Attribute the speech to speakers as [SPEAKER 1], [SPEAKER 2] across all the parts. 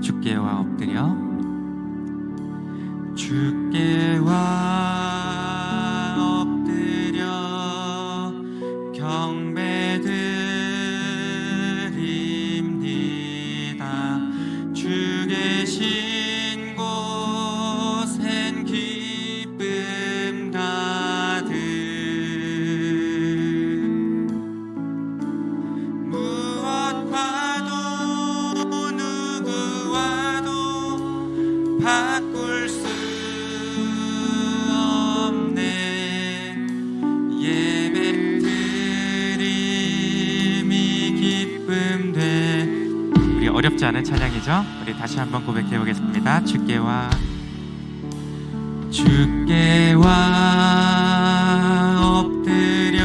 [SPEAKER 1] 주께와 엎드려 주께와 엎드려 경배드립니다. 주 계신 곳엔 기쁨 가득 무엇과도 누구와도 바꿀 수 없네. 예배드림이 기쁨 돼. 우리 어렵지 않은 찬양이죠? 우리 다시 한번 고백해 보겠습니다. 주께와 엎드려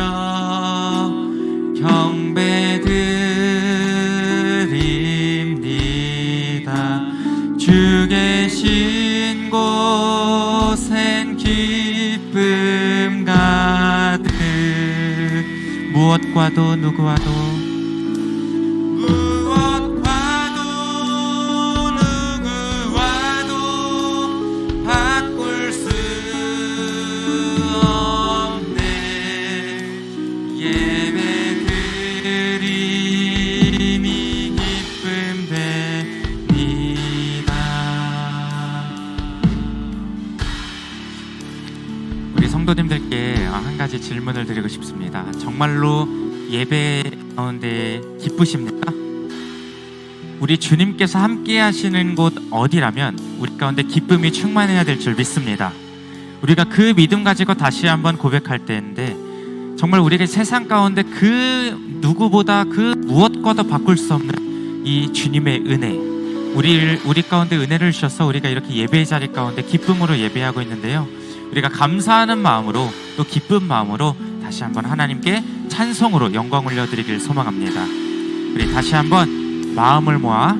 [SPEAKER 1] 경배드립니다. 주 계신 곳엔 기쁨 가득 무엇과도 누구와도 바꿀 수 없네. 예배드림이 기쁨 됩니다. 우리 성도님들께 한 가지 질문을 드리고 싶습니다. 정말로 예배 가운데 기쁘십니까? 우리 주님께서 함께 하시는 곳 어디라면 우리 가운데 기쁨이 충만해야 될 줄 믿습니다. 우리가 그 믿음 가지고 다시 한번 고백할 때인데, 정말 우리가 세상 가운데 그 누구보다 그 무엇과도 바꿀 수 없는 이 주님의 은혜, 우리 가운데 은혜를 주셔서 우리가 이렇게 예배의 자리 가운데 기쁨으로 예배하고 있는데요, 우리가 감사하는 마음으로 또 기쁜 마음으로 다시 한번 하나님께 찬송으로 영광 올려드리길 소망합니다. 우리 다시 한번 마음을 모아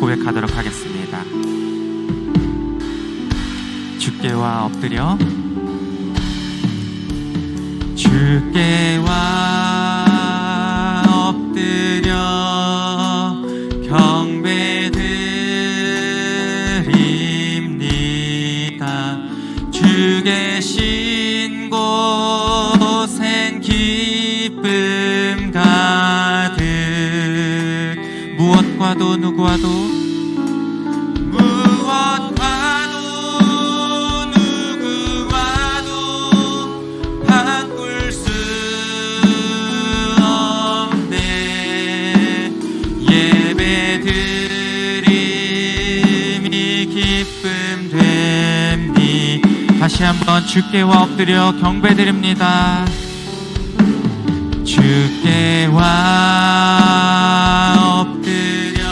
[SPEAKER 1] 고백하도록 하겠습니다. 주께와 엎드려 경배드립니다. 주 계신 곳엔 기쁨 가득 무엇과도 누구와도 바꿀 수 없네. 예배드림이 기쁨 됩니. 다시 한번 주께와 엎드려 경배드립니다. 주께와 엎드려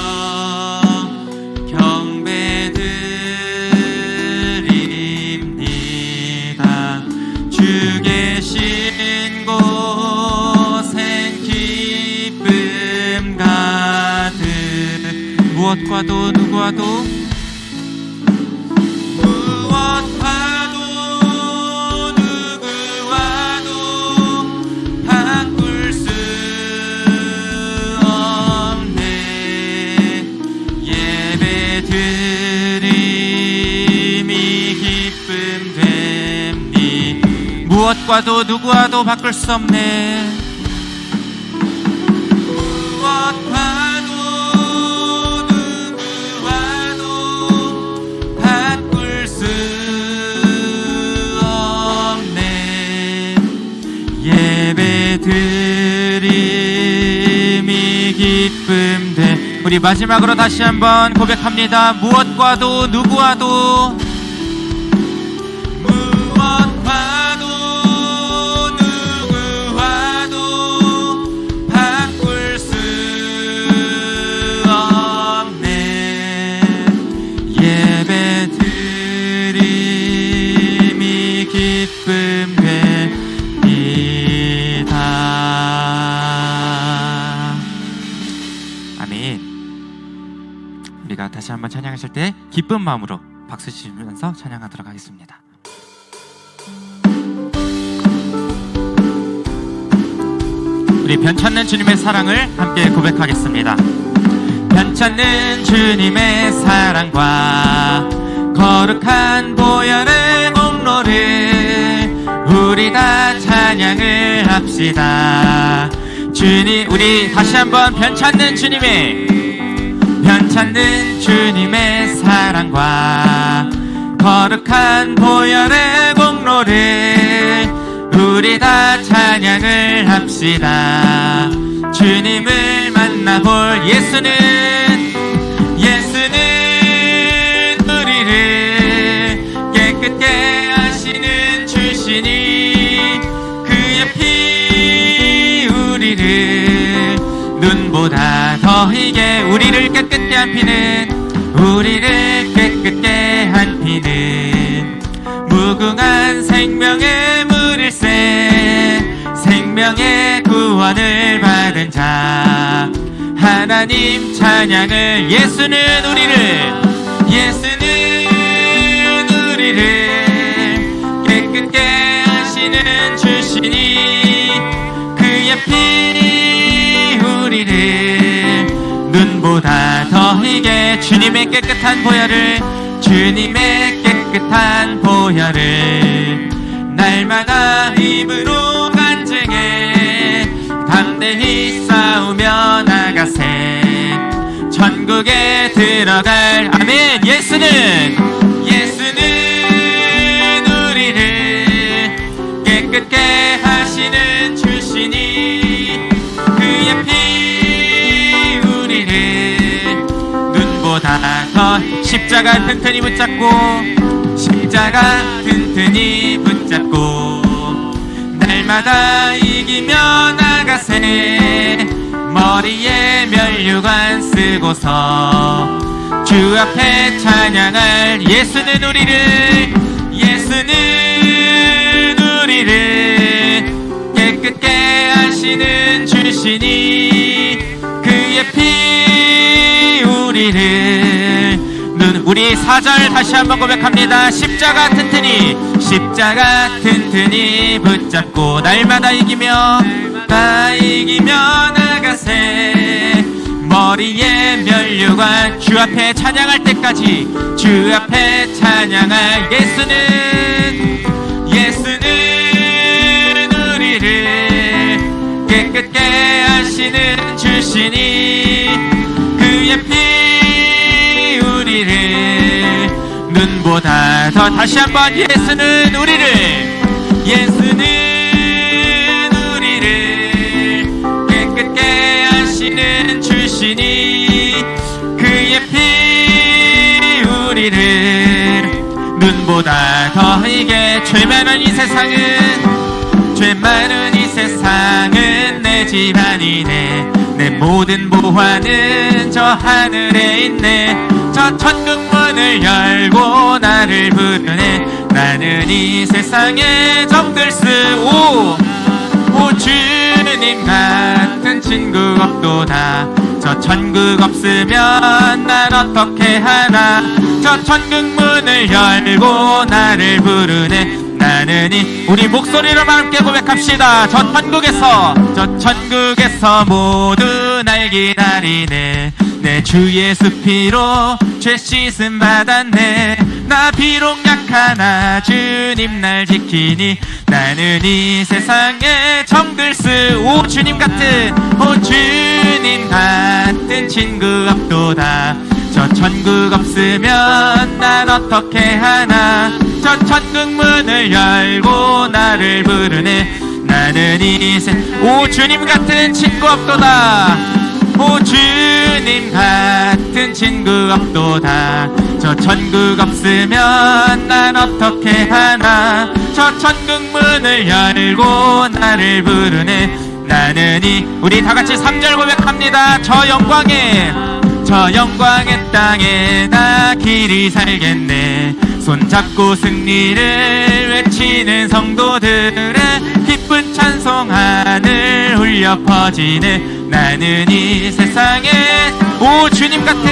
[SPEAKER 1] 경배드립니다. 주 계신 곳엔 기쁨 가득 무엇과도 누구와도 바꿀 수 없네. 예배드림이 기쁨 됩니. 무엇과도 누구와도 바꿀 수 없네. 무엇과도 누구와도 바꿀 수 없네. 예배드림이 기쁨 돼. 우리 마지막으로 다시 한번 고백합니다. 무엇과도 누구와도 바꿀 수 없네. 예배드림이 기쁨 됩니다. 아멘. 우리가 다시 한번 찬양하실 때 기쁜 마음으로 박수 치면서 찬양하도록 하겠습니다. 우리 변찮는 주님의 사랑을 함께 고백하겠습니다. 편찮는 주님의 사랑과 거룩한 보혈의 공로를 우리 다 찬양을 합시다. 주님, 우리 다시 한번 편찮는 주님의 사랑과 거룩한 보혈의 공로를 우리 다 찬양을 합시다. 주님을 만나볼 예수는 우리를 깨끗게 하시는 주시니 그의 피 우리를 눈보다 더 희게 우리를 깨끗게 한 피는 무궁한 생명의 물일세 생명의 구원을 받은 자 하나님 찬양을 예수는 우리를 깨끗게 하시는 주시니 그의 피 우리를 눈보다 더 희게 주님의 깨끗한 보혈을 날마다 입으로 간증해 담대히 싸우며 나가세 천국에 들어갈 아멘. 예수는 우리를 깨끗게 하시는 주시니 그의 피 우리를 눈보다 더 십자가 튼튼히 붙잡고 날마다 이기며 나가세 머리에 면류관 쓰고서 주 앞에 찬양할 예수는 우리를 깨끗게 하시는 주시니 그의 피 우리를 우리 4절 다시 한번 고백합니다. 십자가 튼튼히 붙잡고 날마다 이기며 나가세 머리에 면류관 주 앞에 찬양할 때까지 주 앞에 찬양할 예수는 우리를 깨끗게 하시는 주시니 그의 피 우리를 눈보다 더 다시 한번 예수는 우리를 깨끗게 하시는 주시니 그의 피 우리를 눈보다 더 희게 죄 많은 이 세상은 내 집안이네 내 모든 보화는 저 하늘에 있네 저 천국 문을 열고 나를 부르네 나는 이 세상에 정들쓰오 오 주님 같은 친구 없도다 저 천국 없으면 난 어떻게 하나 저 천국 문을 열고 나를 부르네 나는 우리 목소리로 함께 고백합시다. 저 천국에서 모두 날 기다리네 내 주 예수 피로 죄 씻음 받았네 나 비록 약하나 주님 날 지키니 나는 이 세상에 정들쓰오 주님 같은 친구 없도다 저 천국 없으면 난 어떻게 하나 저 천국 문을 열고 나를 부르네 나는 오 주님 같은 친구 없도다 오 주님 같은 친구 없도다 저 천국 없으면 난 어떻게 하나 저 천국 문을 열고 나를 부르네 나는 우리 다같이 3절 고백합니다. 저 영광의 땅에 나 길이 살겠네 손잡고 승리를 외치는 성도들의 기쁜 찬송 하늘 울려 퍼지네 나는 이 세상에 오 주님 같은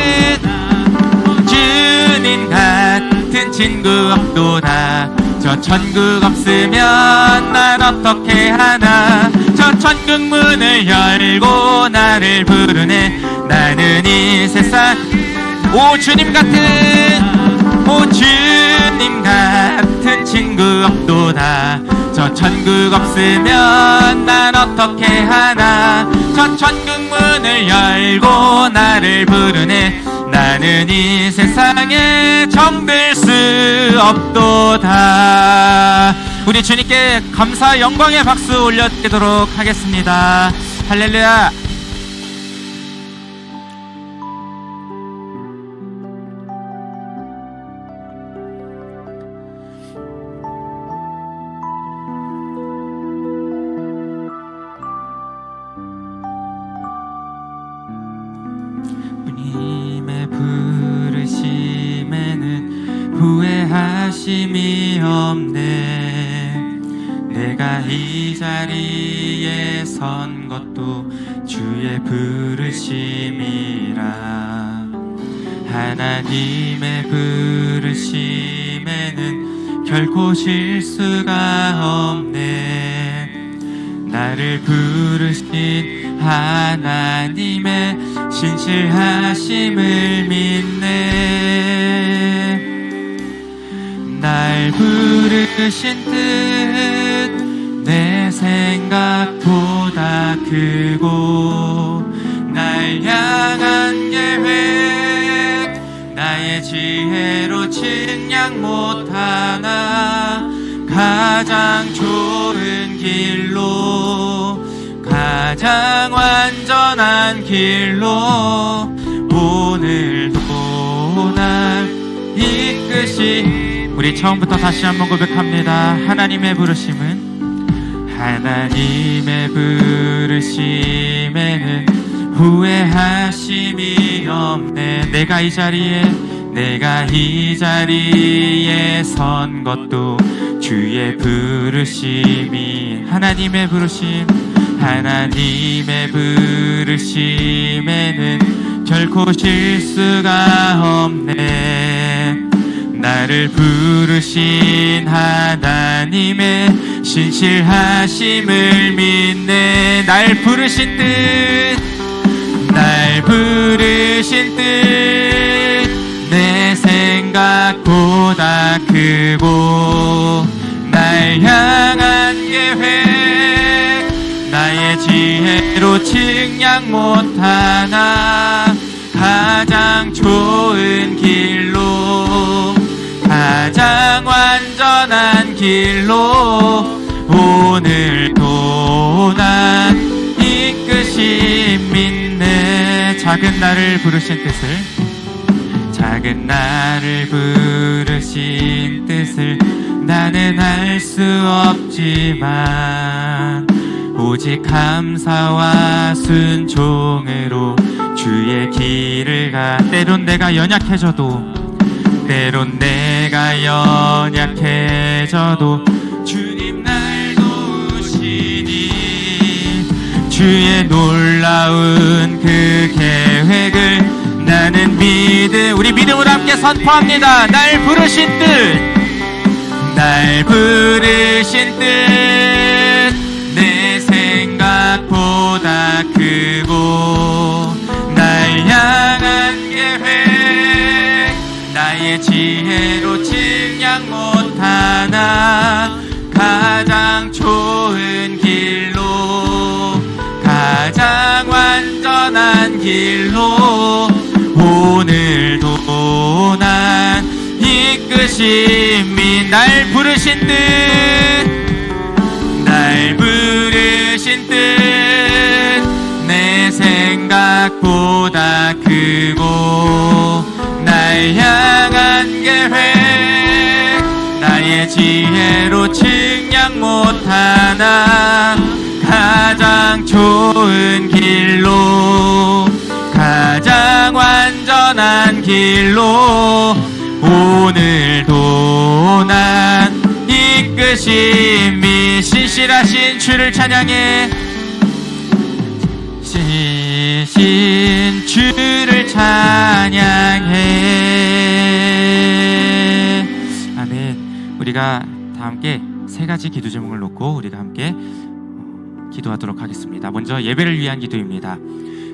[SPEAKER 1] 친구 없도다 저 천국 없으면 난 어떻게 하나 저 천국 문을 열고 나를 부르네 나는 이 세상 오 주님 같은 친구 없도다. 저 천국 없으면 난 어떻게 하나. 저 천국 문을 열고 나를 부르네. 나는 이 세상에 정들 수 없도다. 우리 주님께 감사 영광의 박수 올려드리도록 하겠습니다. 할렐루야. 주님의 부르심에는 후회하심이 없네. 내가 이 자리에 선 것도 주의 부르심이라. 하나님의 부르심에는 결코 실수가 없네. 나를 부르신 하나님의 신실하심을 믿네. 날 부르신 뜻 내 생각보다 크고, 날 향한 계획 나의 지혜로 측량 못하나. 가장 좋은 길로, 가장 완전한 길로 오늘도 날 이끄시. 우리 처음부터 다시 한번 고백합니다. 하나님의 부르심은, 하나님의 부르심에는 후회하심이 없네. 내가 이 자리에 선 것도 주의 부르심이. 하나님의 부르심, 하나님의 부르심에는 결코 실수가 없네. 나를 부르신 하나님의 신실하심을 믿네. 날 부르신 뜻 내 생각보다 크고, 날 향한 계획 나의 지혜로 측량 못하나. 가장 좋은 길로, 가장 완전한 길로 오늘도 난 이끄심 믿네. 작은 나를 부르신 뜻을 나는 알 수 없지만, 오직 감사와 순종으로 주의 길을 가. 때론 내가 연약해져도 주님 날 도우시니. 주의 놀라운 그 계획을 나는 우리 믿음으로 함께 선포합니다. 날 부르신 뜻 내 생각보다 크고, 날 향한 계획 나의 지혜로 측량 못하나. 가장 좋은 길로, 가장 완전한 길로 오늘도 난 이끄심이. 날 부르신 뜻 내 생각보다 크고, 날 향한 계획 나의 지혜로 측량 못하나. 가장 좋은 길로, 가장 완전한 길로 오늘도 난 이끄심이. 신실하신 주를 찬양해. 신실하신 주를 찬양해. 아멘. 우리가 다 함께 세 가지 기도 제목을 놓고 우리가 함께 기도하도록 하겠습니다. 먼저 예배를 위한 기도입니다.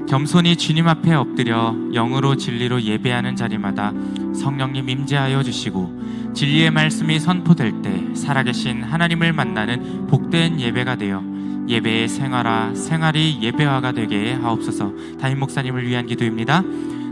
[SPEAKER 1] 겸손히 주님 앞에 엎드려 영으로 진리로 예배하는 자리마다 성령님 임재하여 주시고 진리의 말씀이 선포될 때 살아계신 하나님을 만나는 복된 예배가 되어 예배의 생활이 예배화가 되게 하옵소서. 담임 목사님을 위한 기도입니다.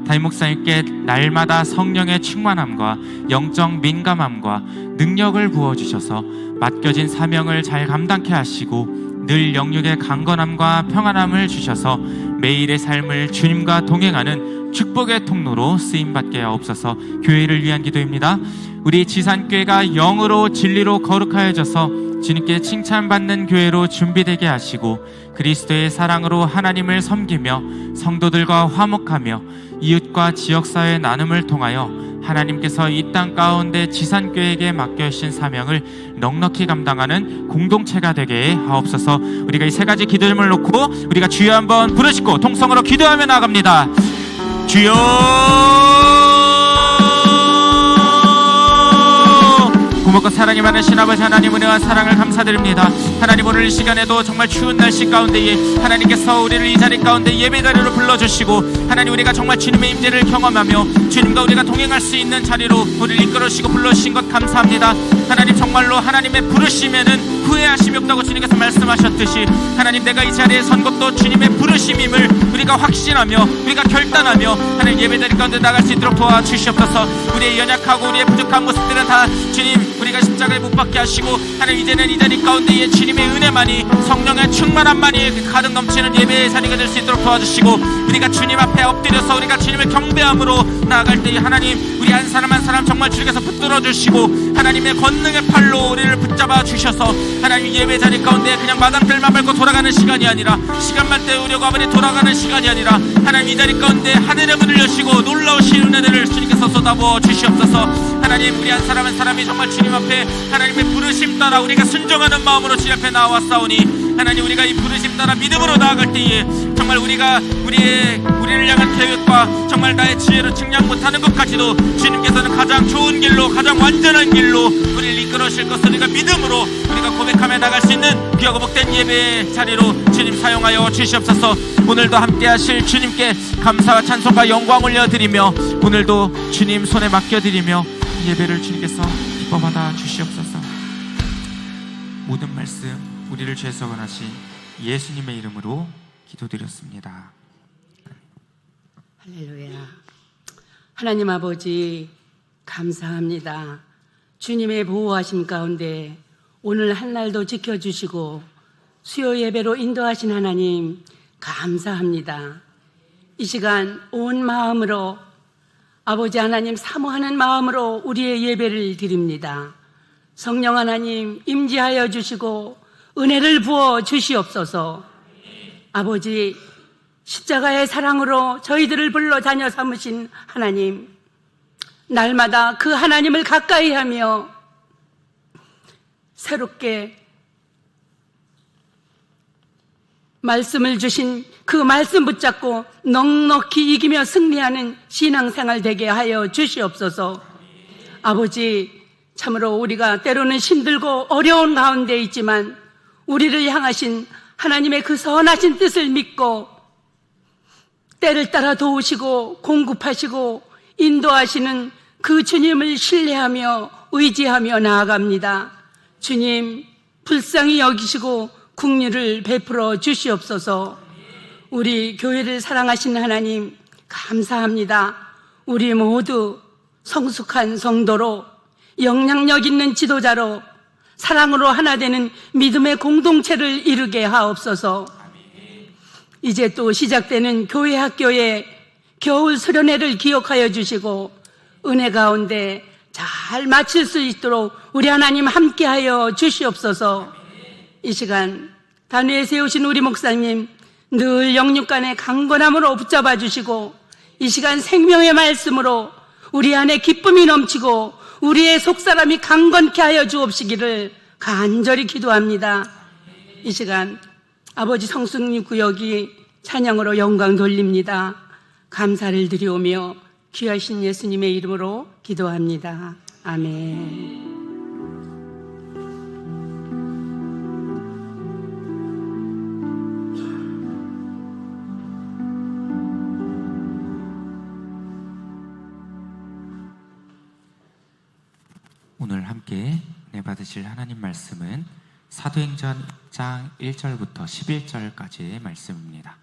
[SPEAKER 1] 담임 목사님께 날마다 성령의 충만함과 영적 민감함과 능력을 부어주셔서 맡겨진 사명을 잘 감당케 하시고 늘 영육의 강건함과 평안함을 주셔서 매일의 삶을 주님과 동행하는 축복의 통로로 쓰임받게 하옵소서. 교회를 위한 기도입니다. 우리 지산교회가 영으로 진리로 거룩하여져서 주님께 칭찬받는 교회로 준비되게 하시고 그리스도의 사랑으로 하나님을 섬기며 성도들과 화목하며 이웃과 지역사회 나눔을 통하여 하나님께서 이 땅 가운데 지산교회에게 맡겨주신 사명을 넉넉히 감당하는 공동체가 되게 하옵소서. 우리가 이 세 가지 기도점을 놓고 우리가 주여 한번 부르시고 통성으로 기도하며 나갑니다. 주여, 고맙고 사랑이 많으신 아버지 하나님, 은혜와 사랑을 감사드립니다. 하나님, 오늘 이 시간에도 정말 추운 날씨 가운데에 하나님께서 우리를 이 자리 가운데 예배자리로 불러주시고 하나님, 우리가 정말 주님의 임재를 경험하며 주님과 우리가 동행할 수 있는 자리로 우리를 이끌어주시고 불러주신 것 감사합니다. 하나님, 정말로 하나님의 부르심에는 후회하심이 없다고 주님께서 말씀하셨듯이 하나님, 내가 이 자리에 선 것도 주님의 부르심임을 우리가 확신하며 우리가 결단하며 하나님, 예배자리 가운데 나갈 수 있도록 도와주시옵소서. 우리의 연약하고 우리의 부족한 모습들은 다 주님, 우리가 십자가에 못 박게 하시고 하나님, 이제는 이 자리 가운데에 주님의 은혜만이, 성령의 충만함만이 가득 넘치는 예배의 자리가 될 수 있도록 도와주시고 우리가 주님 앞에 엎드려서 우리가 주님을 경배함으로 나아갈 때 하나님, 우리 한 사람 한 사람 정말 주님께서 붙들어 주시고 하나님의 권능의 팔로 우리를 붙잡아 주셔서 하나님, 예배 자리 가운데 그냥 마당들만 밟고 돌아가는 시간이 아니라 시간만 때우려고 아버지 돌아가는 시간이 아니라 하나님, 이 자리 가운데 하늘의 문을 여시고 놀라우신 은혜들을 주님께서 쏟아부어 주시옵소서. 하나님, 우리 한 사람 한 사람이 정말 주님 앞에 하나님의 부르심 따라 우리가 순종하는 마음으로 주님 앞에 나왔사오니 하나님, 우리가 이 부르심 따라 믿음으로 나아갈 때에 정말 우리가 우리를 향한 계획과 정말 나의 지혜로 측량 못하는 것까지도 주님께서는 가장 좋은 길로, 가장 완전한 길로 우리를 이끌어실 것을 우리가 믿음으로 우리가 고백하며 나갈 수 있는 귀하고 복된 예배의 자리로 주님 사용하여 주시옵소서. 오늘도 함께 하실 주님께 감사와 찬송과 영광 올려드리며 오늘도 주님 손에 맡겨드리며 예배를 주님께서 기뻐 받아 주시옵소서. 모든 말씀 우리를 죄에서 원하신 예수님의 이름으로 기도드렸습니다.
[SPEAKER 2] 할렐루야. 하나님 아버지, 감사합니다. 주님의 보호하심 가운데 오늘 한날도 지켜주시고 수요 예배로 인도하신 하나님 감사합니다. 이 시간 온 마음으로 아버지 하나님 사모하는 마음으로 우리의 예배를 드립니다. 성령 하나님 임재하여 주시고 은혜를 부어 주시옵소서. 아버지, 십자가의 사랑으로 저희들을 불러 다녀 삼으신 하나님, 날마다 그 하나님을 가까이 하며 새롭게 말씀을 주신 그 말씀 붙잡고 넉넉히 이기며 승리하는 신앙생활 되게 하여 주시옵소서. 아버지, 참으로 우리가 때로는 힘들고 어려운 가운데 있지만 우리를 향하신 하나님의 그 선하신 뜻을 믿고 때를 따라 도우시고 공급하시고 인도하시는 그 주님을 신뢰하며 의지하며 나아갑니다. 주님, 불쌍히 여기시고 긍휼을 베풀어 주시옵소서. 우리 교회를 사랑하신 하나님 감사합니다. 우리 모두 성숙한 성도로 영향력 있는 지도자로 사랑으로 하나 되는 믿음의 공동체를 이루게 하옵소서. 이제 또 시작되는 교회 학교의 겨울 수련회를 기억하여 주시고 은혜 가운데 잘 마칠 수 있도록 우리 하나님 함께하여 주시옵소서. 이 시간 단위에 세우신 우리 목사님 늘 영육간의 강건함으로 붙잡아 주시고 이 시간 생명의 말씀으로 우리 안에 기쁨이 넘치고 우리의 속사람이 강건케 하여 주옵시기를 간절히 기도합니다. 이 시간 아버지 성숙리 구역이 찬양으로 영광 돌립니다. 감사를 드리오며 귀하신 예수님의 이름으로 기도합니다. 아멘.
[SPEAKER 1] 오늘 함께 은혜 받으실 하나님 말씀은 사도행전 1장 1절부터 11절까지의 말씀입니다.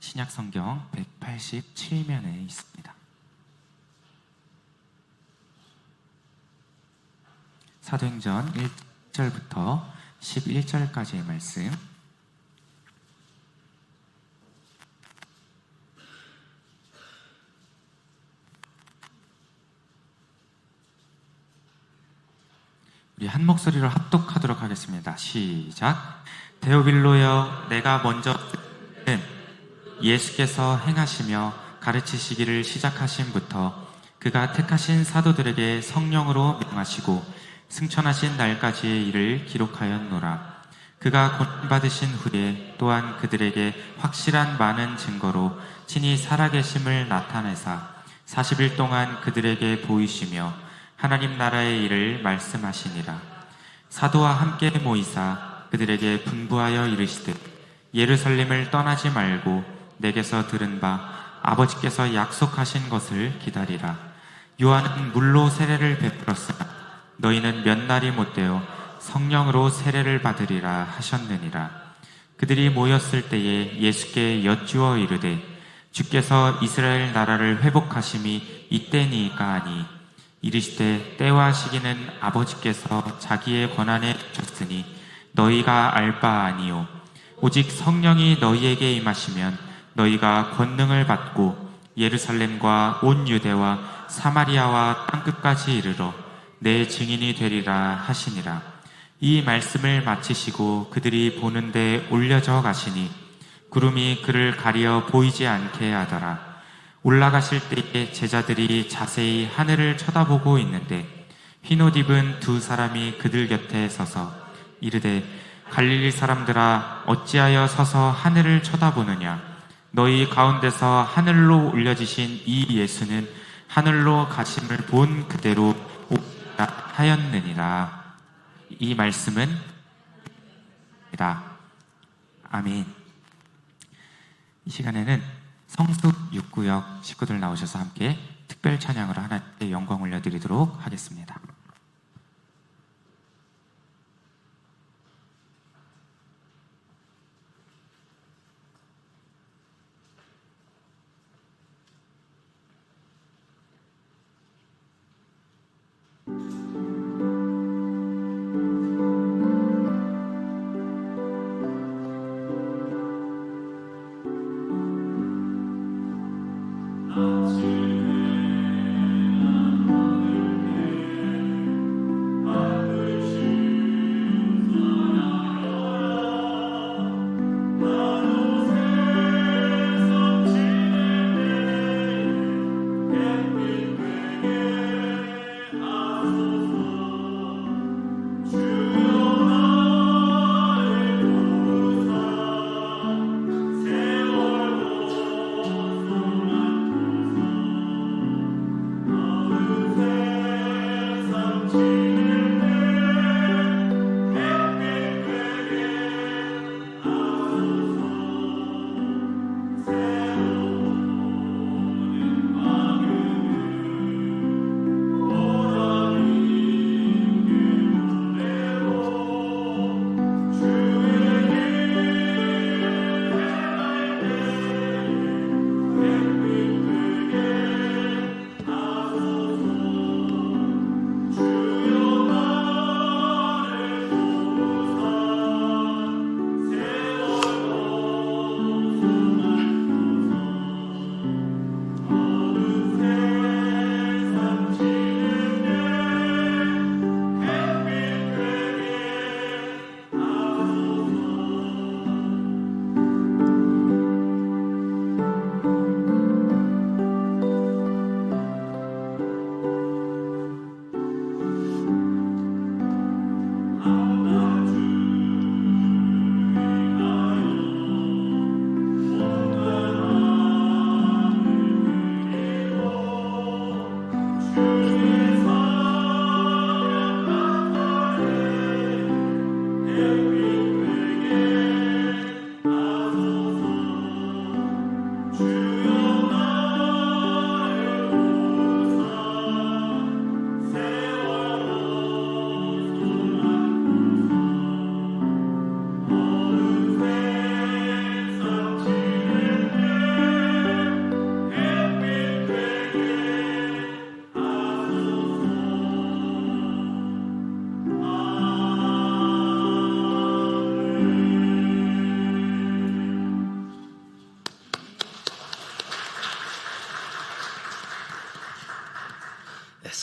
[SPEAKER 1] 신약성경 187면에 있습니다. 사도행전 1절부터 11절까지의 말씀, 우리 한 목소리로 합독하도록 하겠습니다. 시작. 데오빌로여, 내가 먼저 예수께서 행하시며 가르치시기를 시작하신부터 그가 택하신 사도들에게 성령으로 명하시고 승천하신 날까지의 일을 기록하였노라. 그가 고난받으신 후에 또한 그들에게 확실한 많은 증거로 친히 살아계심을 나타내사 40일 동안 그들에게 보이시며 하나님 나라의 일을 말씀하시니라. 사도와 함께 모이사 그들에게 분부하여 이르시되 예루살렘을 떠나지 말고 내게서 들은 바 아버지께서 약속하신 것을 기다리라. 요한은 물로 세례를 베풀었으나 너희는 몇 날이 못되어 성령으로 세례를 받으리라 하셨느니라. 그들이 모였을 때에 예수께 여쭈어 이르되 주께서 이스라엘 나라를 회복하심이 이때니까 하니 이르시되 때와 시기는 아버지께서 자기의 권한에 주셨으니 너희가 알 바 아니요 오직 성령이 너희에게 임하시면 너희가 권능을 받고 예루살렘과 온 유대와 사마리아와 땅끝까지 이르러 내 증인이 되리라 하시니라. 이 말씀을 마치시고 그들이 보는데 올려져 가시니 구름이 그를 가리어 보이지 않게 하더라. 올라가실 때에 제자들이 자세히 하늘을 쳐다보고 있는데 흰옷 입은 두 사람이 그들 곁에 서서 이르되 갈릴리 사람들아 어찌하여 서서 하늘을 쳐다보느냐. 너희 가운데서 하늘로 올려지신 이 예수는 하늘로 가심을 본 그대로 오리라 하였느니라. 이 말씀은 아멘. 이 시간에는 성숙 6구역 식구들 나오셔서 함께 특별 찬양으로 하나님께 영광 올려드리도록 하겠습니다.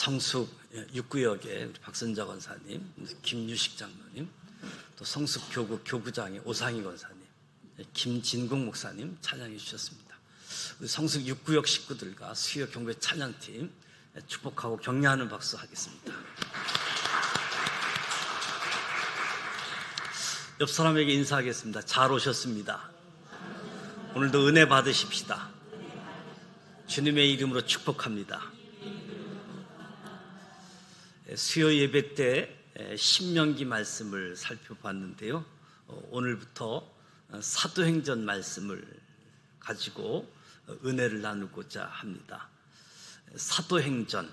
[SPEAKER 3] 성숙 육구역의 우리 박선자 권사님, 김유식 장로님, 또 성숙 교구 교구장의 오상희 권사님, 김진국 목사님 찬양해 주셨습니다. 우리 성숙 육구역 식구들과 수요 경배 찬양팀 축복하고 격려하는 박수 하겠습니다. 옆 사람에게 인사하겠습니다. 잘 오셨습니다. 오늘도 은혜 받으십시다. 주님의 이름으로 축복합니다. 수요 예배 때 신명기 말씀을 살펴봤는데요. 오늘부터 사도행전 말씀을 가지고 은혜를 나누고자 합니다. 사도행전,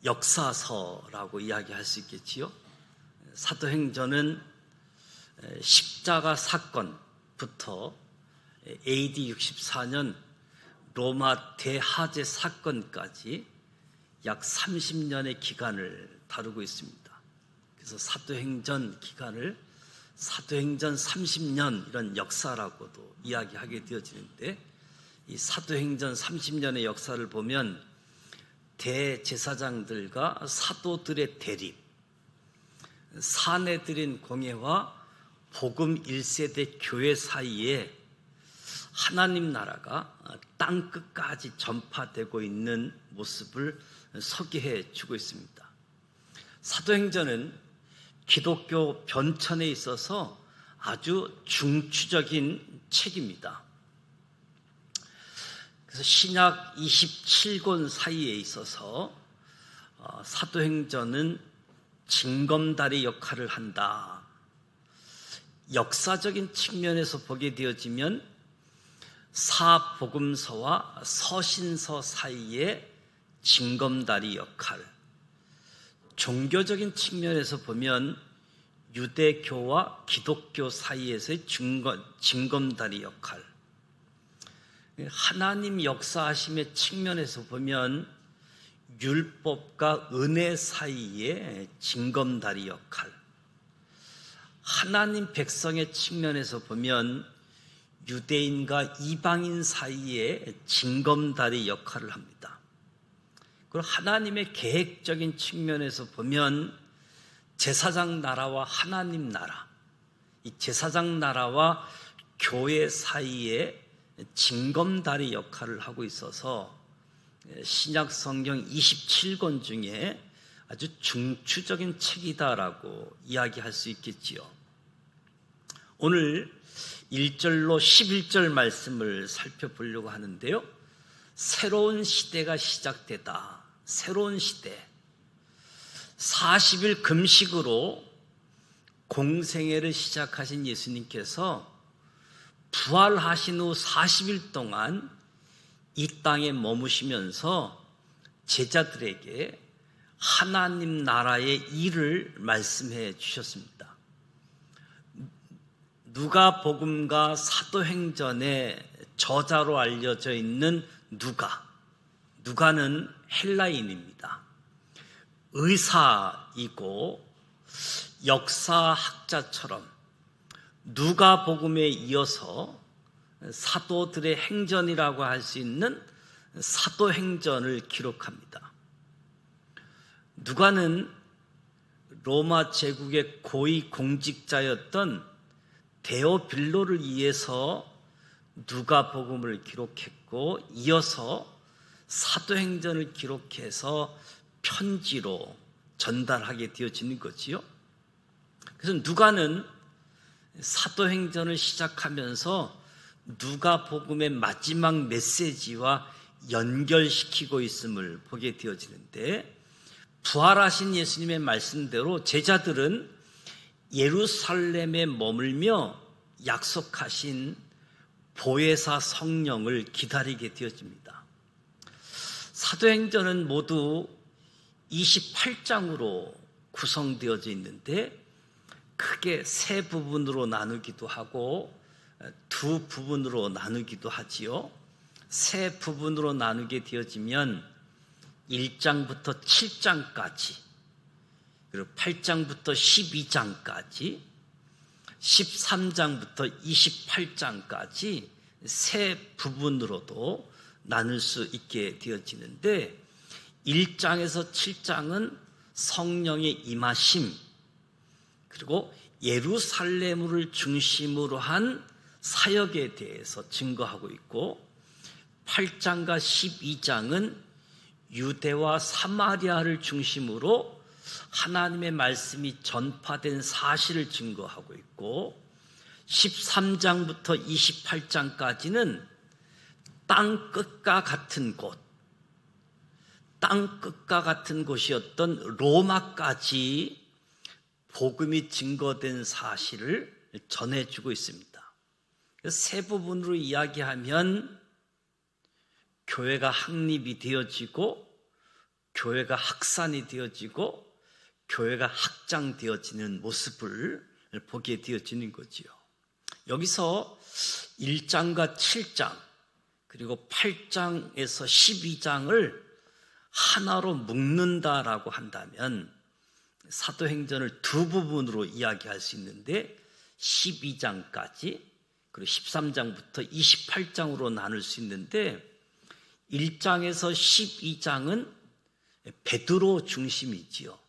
[SPEAKER 3] 역사서라고 이야기할 수 있겠지요. 사도행전은 십자가 사건부터 AD 64년 로마 대하제 사건까지 약 30년의 기간을 다루고 있습니다. 그래서 사도행전 기간을 사도행전 30년 이런 역사라고도 이야기하게 되어지는데, 이 사도행전 30년의 역사를 보면 대제사장들과 사도들의 대립, 사내들인 공예와 복음 1세대 교회 사이에 하나님 나라가 땅끝까지 전파되고 있는 모습을 소개해 주고 있습니다. 사도행전은 기독교 변천에 있어서 아주 중추적인 책입니다. 그래서 신약 27권 사이에 있어서 사도행전은 징검다리 역할을 한다. 역사적인 측면에서 보게 되어지면 사복음서와 서신서 사이의 징검다리 역할, 종교적인 측면에서 보면 유대교와 기독교 사이에서의 징검다리 역할, 하나님 역사하심의 측면에서 보면 율법과 은혜 사이의 징검다리 역할, 하나님 백성의 측면에서 보면 유대인과 이방인 사이의 징검다리 역할을 합니다. 그리고 하나님의 계획적인 측면에서 보면 제사장 나라와 하나님 나라, 이 제사장 나라와 교회 사이에 징검다리 역할을 하고 있어서 신약 성경 27권 중에 아주 중추적인 책이다라고 이야기할 수 있겠지요. 오늘 1절로 11절 말씀을 살펴보려고 하는데요. 새로운 시대가 시작되다. 새로운 시대. 40일 금식으로 공생애를 시작하신 예수님께서 부활하신 후 40일 동안 이 땅에 머무시면서 제자들에게 하나님 나라의 일을 말씀해 주셨습니다. 누가복음과 사도행전의 저자로 알려져 있는 누가는 헬라인입니다. 의사이고 역사학자처럼 누가복음에 이어서 사도들의 행전이라고 할 수 있는 사도행전을 기록합니다. 누가는 로마 제국의 고위 공직자였던 데오빌로를 위해서 누가복음을 기록했고, 이어서 사도행전을 기록해서 편지로 전달하게 되어지는 거지요. 그래서 누가는 사도행전을 시작하면서 누가복음의 마지막 메시지와 연결시키고 있음을 보게 되어지는데, 부활하신 예수님의 말씀대로 제자들은 예루살렘에 머물며 약속하신 보혜사 성령을 기다리게 되어집니다. 사도행전은 모두 28장으로 구성되어져 있는데, 크게 세 부분으로 나누기도 하고 두 부분으로 나누기도 하지요. 세 부분으로 나누게 되어지면 1장부터 7장까지, 그리고 8장부터 12장까지, 13장부터 28장까지 세 부분으로도 나눌 수 있게 되어지는데, 1장에서 7장은 성령의 임하심, 그리고 예루살렘을 중심으로 한 사역에 대해서 증거하고 있고, 8장과 12장은 유대와 사마리아를 중심으로 하나님의 말씀이 전파된 사실을 증거하고 있고, 13장부터 28장까지는 땅 끝과 같은 곳, 땅 끝과 같은 곳이었던 로마까지 복음이 증거된 사실을 전해주고 있습니다. 세 부분으로 이야기하면 교회가 확립이 되어지고, 교회가 확산이 되어지고, 교회가 확장되어지는 모습을 보게 되어지는 거지요. 여기서 1장과 7장 그리고 8장에서 12장을 하나로 묶는다라고 한다면 사도행전을 두 부분으로 이야기할 수 있는데, 12장까지 그리고 13장부터 28장으로 나눌 수 있는데, 1장에서 12장은 베드로 중심이지요.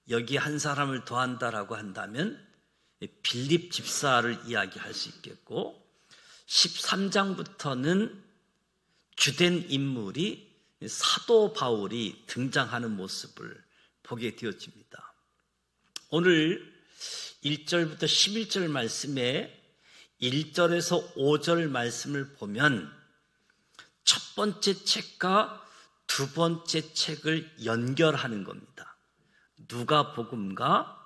[SPEAKER 3] 여기 한 사람을 더한다라고 한다면 빌립 집사를 이야기할 수 있겠고, 13장부터는 주된 인물이 사도 바울이 등장하는 모습을 보게 되어집니다. 오늘 1절부터 11절 말씀에 1절에서 5절 말씀을 보면 첫 번째 책과 두 번째 책을 연결하는 겁니다. 누가복음과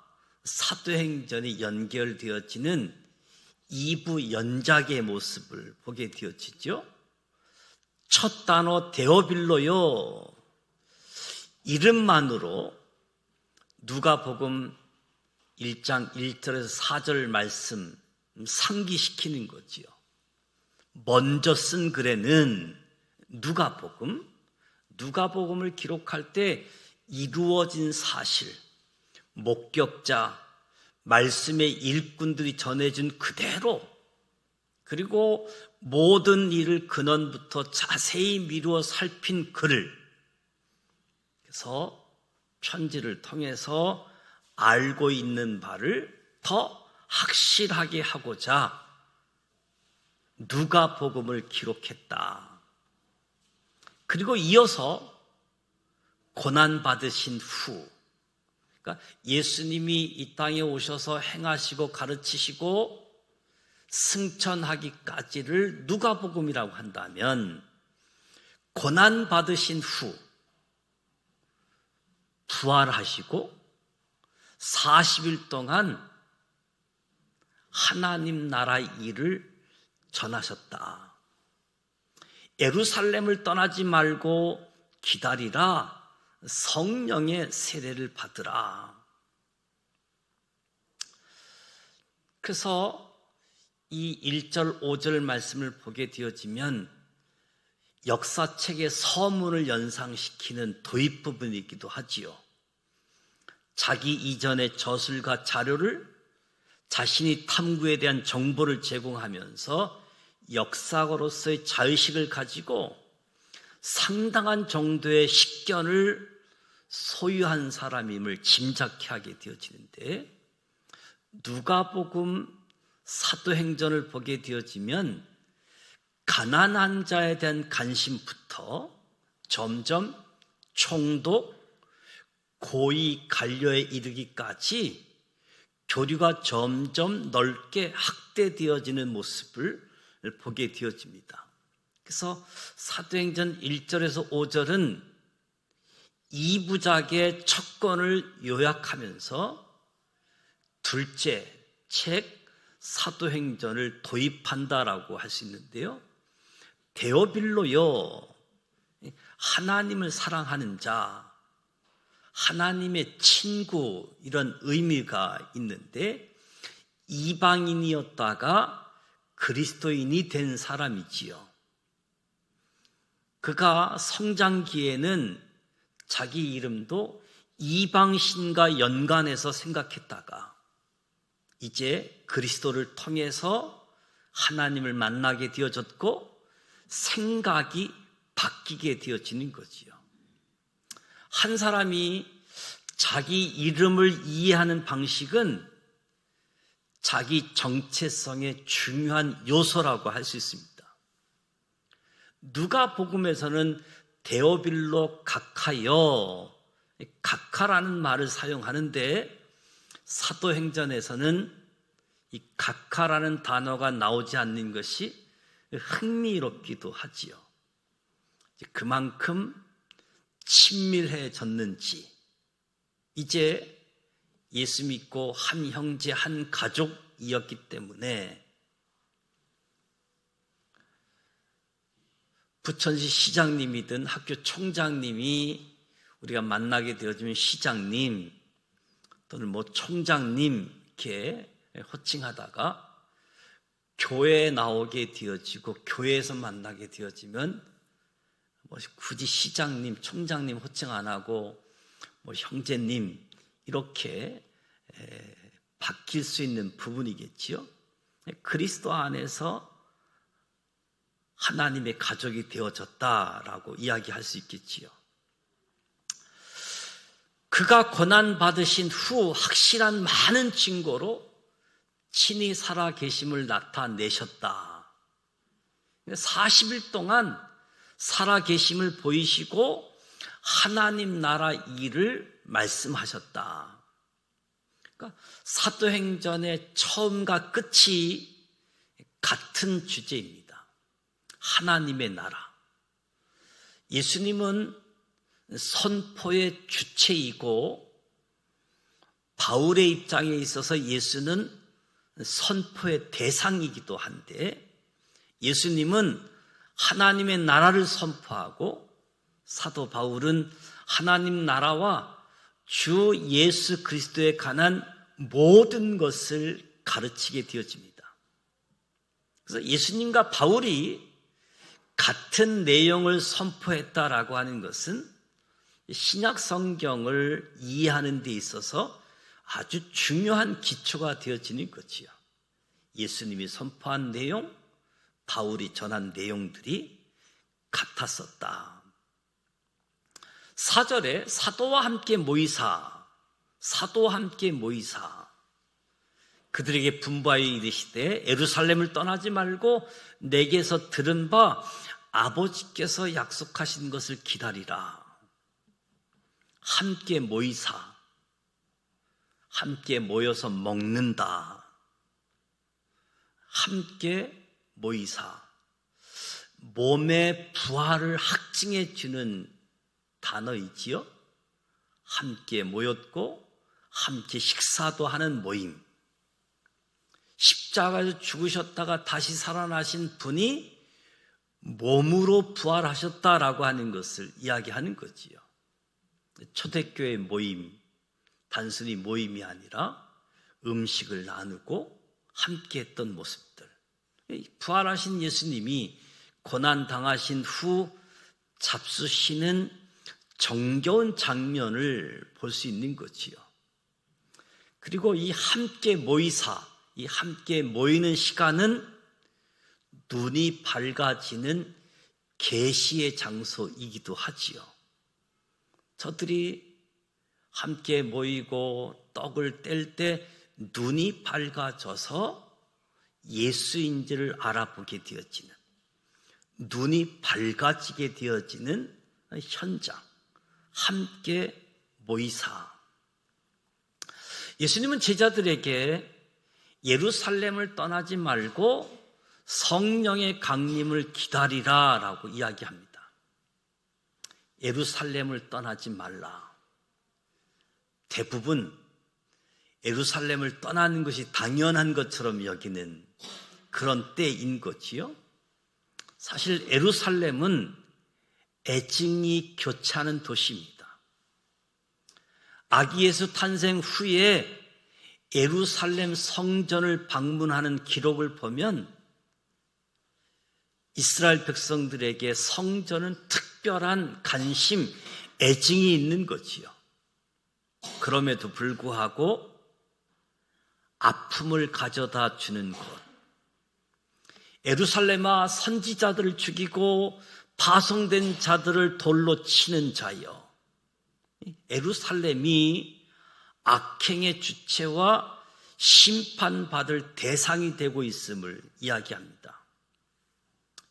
[SPEAKER 3] 사도행전이 연결되어지는 2부 연작의 모습을 보게 되어지죠. 첫 단어 데오빌로요, 이름만으로 누가복음 1장 1절에서 4절 말씀 상기시키는 거지요. 먼저 쓴 글에는 누가복음을 기록할 때 이루어진 사실, 목격자, 말씀의 일꾼들이 전해준 그대로, 그리고 모든 일을 근원부터 자세히 미루어 살핀 글을, 그래서 편지를 통해서 알고 있는 바를 더 확실하게 하고자 누가복음을 기록했다. 그리고 이어서 고난받으신 후, 그러니까 예수님이 이 땅에 오셔서 행하시고 가르치시고 승천하기까지를 누가복음이라고 한다면, 고난받으신 후 부활하시고 40일 동안 하나님 나라의 일을 전하셨다. 예루살렘을 떠나지 말고 기다리라. 성령의 세례를 받으라. 그래서 이 1절 5절 말씀을 보게 되어지면 역사책의 서문을 연상시키는 도입 부분이기도 하지요. 자기 이전의 저술과 자료를 자신이 탐구에 대한 정보를 제공하면서 역사가로서의 자의식을 가지고 상당한 정도의 식견을 소유한 사람임을 짐작케 하게 되어지는데, 누가복음, 사도행전을 보게 되어지면 가난한 자에 대한 관심부터 점점 총독, 고위 관료에 이르기까지 교류가 점점 넓게 확대되어지는 모습을 보게 되어집니다. 그래서 사도행전 1절에서 5절은 2부작의 첫 권을 요약하면서 둘째 책 사도행전을 도입한다라고 할 수 있는데요. 데오빌로요, 하나님을 사랑하는 자, 하나님의 친구, 이런 의미가 있는데, 이방인이었다가 그리스도인이 된 사람이지요. 그가 성장기에는 자기 이름도 이방신과 연관해서 생각했다가 이제 그리스도를 통해서 하나님을 만나게 되어졌고 생각이 바뀌게 되어지는 거지요. 한 사람이 자기 이름을 이해하는 방식은 자기 정체성의 중요한 요소라고 할 수 있습니다. 누가복음에서는 데오빌로 각하여, 각하라는 말을 사용하는데 사도행전에서는 이 각하라는 단어가 나오지 않는 것이 흥미롭기도 하지요. 그만큼 친밀해졌는지 이제 예수 믿고 한 형제 한 가족이었기 때문에 부천시 시장님이든 학교 총장님이 우리가 만나게 되어지면 시장님 또는 총장님 이렇게 호칭하다가 교회에 나오게 되어지고 교회에서 만나게 되어지면 굳이 시장님, 총장님 호칭 안 하고 형제님 이렇게 바뀔 수 있는 부분이겠지요. 그리스도 안에서 하나님의 가족이 되어졌다라고 이야기할 수 있겠지요. 그가 고난받으신 후 확실한 많은 증거로 친히 살아계심을 나타내셨다. 40일 동안 살아계심을 보이시고 하나님 나라 일을 말씀하셨다. 그러니까 사도행전의 처음과 끝이 같은 주제입니다. 하나님의 나라. 예수님은 선포의 주체이고 바울의 입장에 있어서 예수는 선포의 대상이기도 한데 예수님은 하나님의 나라를 선포하고 사도 바울은 하나님 나라와 주 예수 그리스도에 관한 모든 것을 가르치게 되어집니다. 그래서 예수님과 바울이 같은 내용을 선포했다라고 하는 것은 신약 성경을 이해하는 데 있어서 아주 중요한 기초가 되어지는 거지요. 예수님이 선포한 내용, 바울이 전한 내용들이 같았었다. 4절에 사도와 함께 모이사 그들에게 분부하여 이르시되 예루살렘을 떠나지 말고 내게서 들은 바 아버지께서 약속하신 것을 기다리라. 함께 모이사, 함께 모여서 먹는다. 함께 모이사, 몸의 부활을 확증해 주는 단어이지요. 함께 모였고 함께 식사도 하는 모임. 십자가에서 죽으셨다가 다시 살아나신 분이 몸으로 부활하셨다라고 하는 것을 이야기하는 거지요. 초대교회 모임, 단순히 모임이 아니라 음식을 나누고 함께 했던 모습들. 부활하신 예수님이 고난당하신 후 잡수시는 정겨운 장면을 볼 수 있는 거지요. 그리고 이 함께 모이사, 이 함께 모이는 시간은 눈이 밝아지는 계시의 장소이기도 하지요. 저들이 함께 모이고 떡을 뗄 때 눈이 밝아져서 예수인지를 알아보게 되어지는, 눈이 밝아지게 되어지는 현장, 함께 모이사. 예수님은 제자들에게 예루살렘을 떠나지 말고 성령의 강림을 기다리라 라고 이야기합니다. 예루살렘을 떠나지 말라. 대부분 예루살렘을 떠나는 것이 당연한 것처럼 여기는 그런 때인 거지요. 사실 예루살렘은 애증이 교차하는 도시입니다. 아기 예수 탄생 후에 예루살렘 성전을 방문하는 기록을 보면 이스라엘 백성들에게 성전은 특별한 관심, 애증이 있는 거지요. 그럼에도 불구하고 아픔을 가져다 주는 곳, 예루살렘아 선지자들을 죽이고 파송된 자들을 돌로 치는 자여, 예루살렘이 악행의 주체와 심판받을 대상이 되고 있음을 이야기합니다.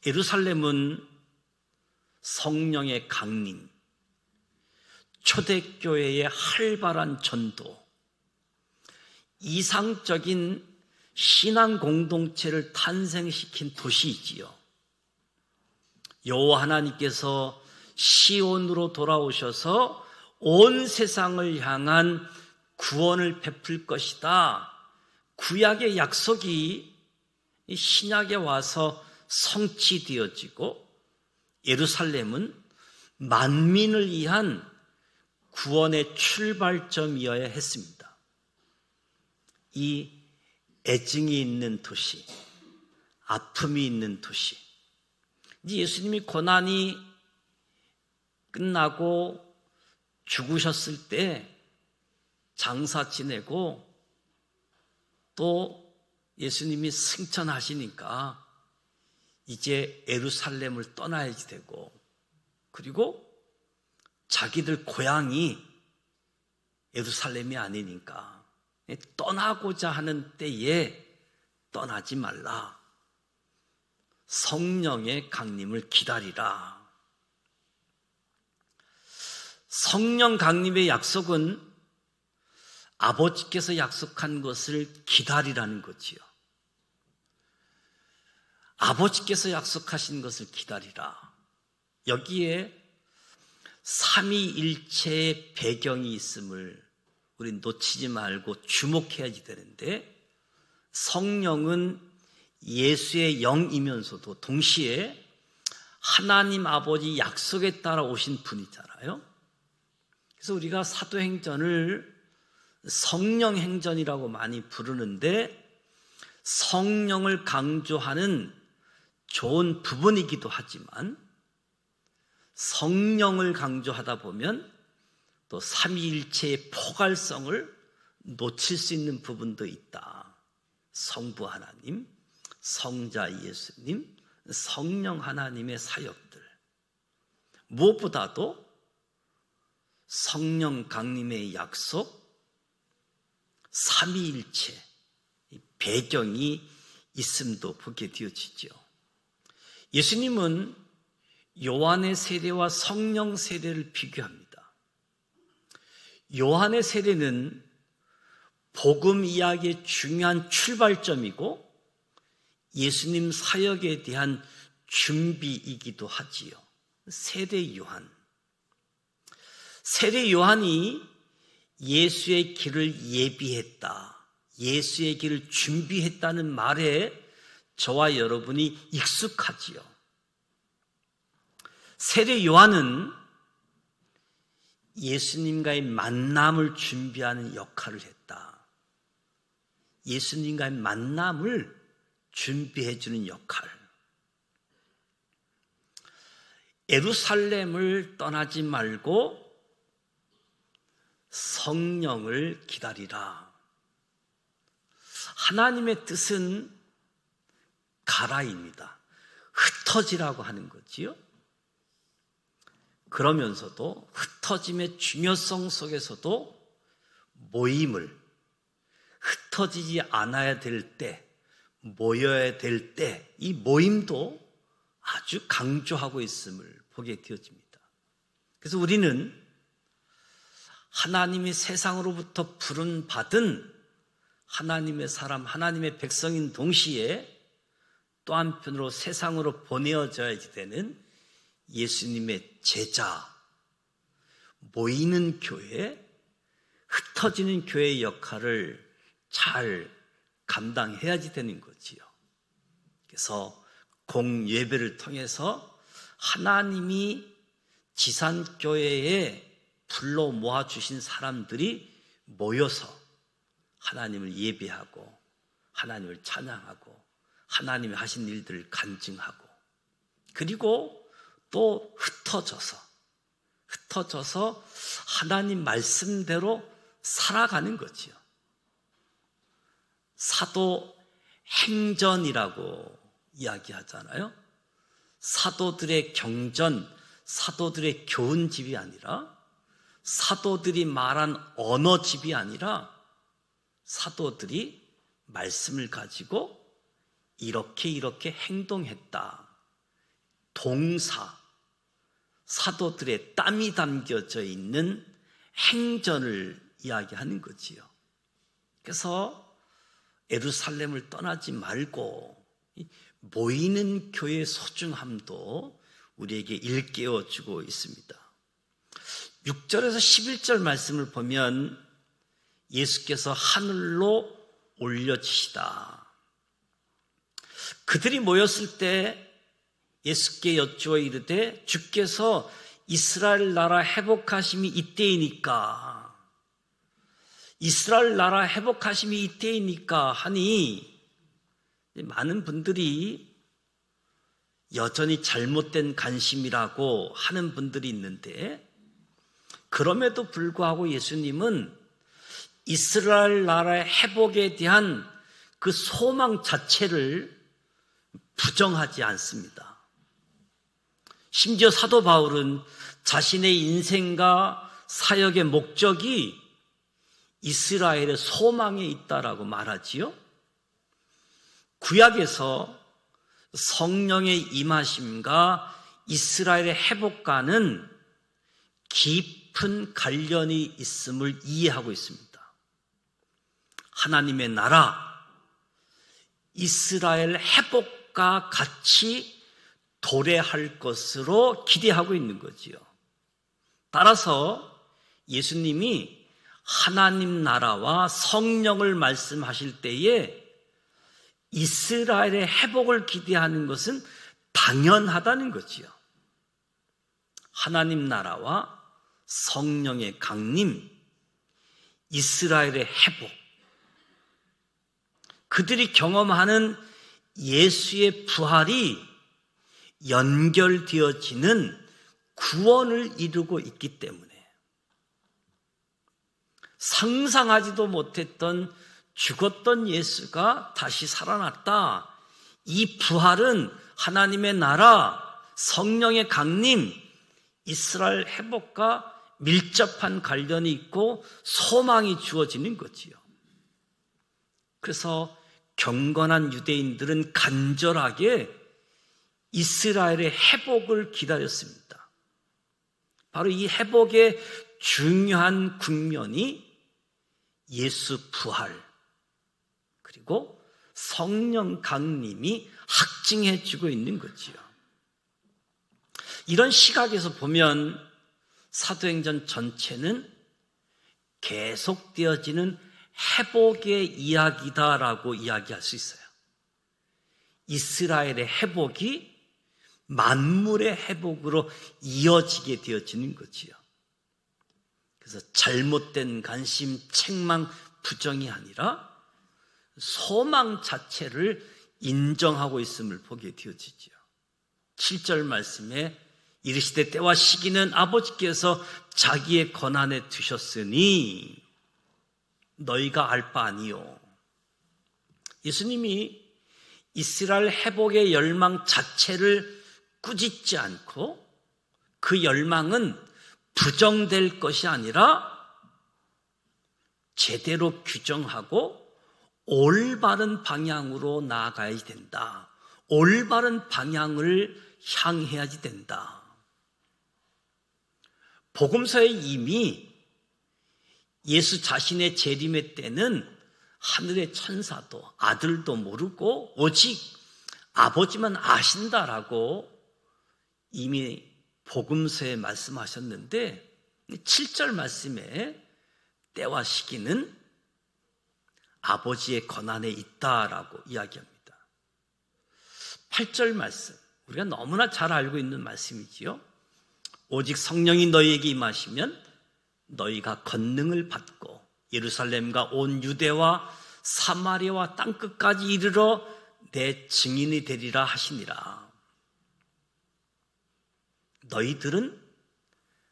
[SPEAKER 3] 예루살렘은 성령의 강림, 초대교회의 활발한 전도, 이상적인 신앙 공동체를 탄생시킨 도시이지요. 여호와 하나님께서 시온으로 돌아오셔서 온 세상을 향한 구원을 베풀 것이다. 구약의 약속이 신약에 와서 성취되어지고 예루살렘은 만민을 위한 구원의 출발점이어야 했습니다. 이 애증이 있는 도시, 아픔이 있는 도시, 이제 예수님이 고난이 끝나고 죽으셨을 때 장사 지내고 또 예수님이 승천하시니까 이제 예루살렘을 떠나야지 되고, 그리고 자기들 고향이 예루살렘이 아니니까 떠나고자 하는 때에 떠나지 말라. 성령의 강림을 기다리라. 성령 강림의 약속은 아버지께서 약속한 것을 기다리라는 거지요. 아버지께서 약속하신 것을 기다리라. 여기에 삼위일체의 배경이 있음을 우리 놓치지 말고 주목해야지 되는데, 성령은 예수의 영이면서도 동시에 하나님 아버지 약속에 따라 오신 분이잖아요. 그래서 우리가 사도행전을 성령행전이라고 많이 부르는데, 성령을 강조하는 좋은 부분이기도 하지만 성령을 강조하다 보면 또 삼위일체의 포괄성을 놓칠 수 있는 부분도 있다. 성부 하나님, 성자 예수님, 성령 하나님의 사역들, 무엇보다도 성령 강림의 약속, 삼위일체 배경이 있음도 보게 되어지죠. 예수님은 요한의 세례와 성령 세례를 비교합니다. 요한의 세례는 복음 이야기의 중요한 출발점이고 예수님 사역에 대한 준비이기도 하지요. 세례 요한. 세례 요한이 예수의 길을 예비했다, 예수의 길을 준비했다는 말에 저와 여러분이 익숙하지요. 세례 요한은 예수님과의 만남을 준비하는 역할을 했다. 예수님과의 만남을 준비해주는 역할. 예루살렘을 떠나지 말고 성령을 기다리라. 하나님의 뜻은 가라입니다. 흩어지라고 하는 거지요. 그러면서도 흩어짐의 중요성 속에서도 모임을, 흩어지지 않아야 될 때, 모여야 될 때 이 모임도 아주 강조하고 있음을 보게 되어집니다. 그래서 우리는 하나님이 세상으로부터 부름받은 하나님의 사람, 하나님의 백성인 동시에 또 한편으로 세상으로 보내어져야 되는 예수님의 제자, 모이는 교회, 흩어지는 교회의 역할을 잘 감당해야지 되는 거지요. 그래서 공예배를 통해서 하나님이 지산교회에 불러 모아주신 사람들이 모여서 하나님을 예배하고 하나님을 찬양하고 하나님이 하신 일들을 간증하고, 그리고 또 흩어져서 하나님 말씀대로 살아가는 거지요. 사도행전이라고 이야기하잖아요. 사도들의 경전, 사도들의 교훈집이 아니라 사도들이 말한 언어집이 아니라 사도들이 말씀을 가지고 이렇게 행동했다. 동사, 사도들의 땀이 담겨져 있는 행전을 이야기하는 거지요. 그래서 예루살렘을 떠나지 말고 모이는 교회의 소중함도 우리에게 일깨워 주고 있습니다. 6절에서 11절 말씀을 보면 예수께서 하늘로 올려지시다. 그들이 모였을 때 예수께 여쭈어 이르되 주께서 이스라엘 나라 회복하심이 이때이니까, 이스라엘 나라 회복하심이 이때이니까 하니, 많은 분들이 여전히 잘못된 관심이라고 하는 분들이 있는데, 그럼에도 불구하고 예수님은 이스라엘 나라의 회복에 대한 그 소망 자체를 부정하지 않습니다. 심지어 사도 바울은 자신의 인생과 사역의 목적이 이스라엘의 소망에 있다라고 말하지요. 구약에서 성령의 임하심과 이스라엘의 회복과는 깊은 관련이 있음을 이해하고 있습니다. 하나님의 나라, 이스라엘 회복과 같이 도래할 것으로 기대하고 있는 거지요. 따라서 예수님이 하나님 나라와 성령을 말씀하실 때에 이스라엘의 회복을 기대하는 것은 당연하다는 거지요. 하나님 나라와 성령의 강림, 이스라엘의 회복, 그들이 경험하는 예수의 부활이 연결되어지는 구원을 이루고 있기 때문에 상상하지도 못했던 죽었던 예수가 다시 살아났다. 이 부활은 하나님의 나라, 성령의 강림, 이스라엘 회복과 밀접한 관련이 있고 소망이 주어지는 거지요. 그래서 경건한 유대인들은 간절하게 이스라엘의 회복을 기다렸습니다. 바로 이 회복의 중요한 국면이 예수 부활, 그리고 성령 강림이 확증해 주고 있는 거지요. 이런 시각에서 보면 사도행전 전체는 계속되어지는 회복의 이야기다라고 이야기할 수 있어요. 이스라엘의 회복이 만물의 회복으로 이어지게 되어지는 거지요. 그래서 잘못된 관심, 책망, 부정이 아니라 소망 자체를 인정하고 있음을 보게 되어지죠. 7절 말씀에 이르시되 때와 시기는 아버지께서 자기의 권한에 두셨으니 너희가 알 바 아니요. 예수님이 이스라엘 회복의 열망 자체를 꾸짖지 않고 그 열망은 부정될 것이 아니라 제대로 규정하고 올바른 방향으로 나아가야 된다. 올바른 방향을 향해야지 된다. 복음서에 이미 예수 자신의 재림의 때는 하늘의 천사도 아들도 모르고 오직 아버지만 아신다라고 이미 복음서에 말씀하셨는데 7절 말씀에 때와 시기는 아버지의 권한에 있다라고 이야기합니다. 8절 말씀, 우리가 너무나 잘 알고 있는 말씀이지요. 오직 성령이 너희에게 임하시면 너희가 권능을 받고 예루살렘과 온 유대와 사마리아와 땅끝까지 이르러 내 증인이 되리라 하시니라. 너희들은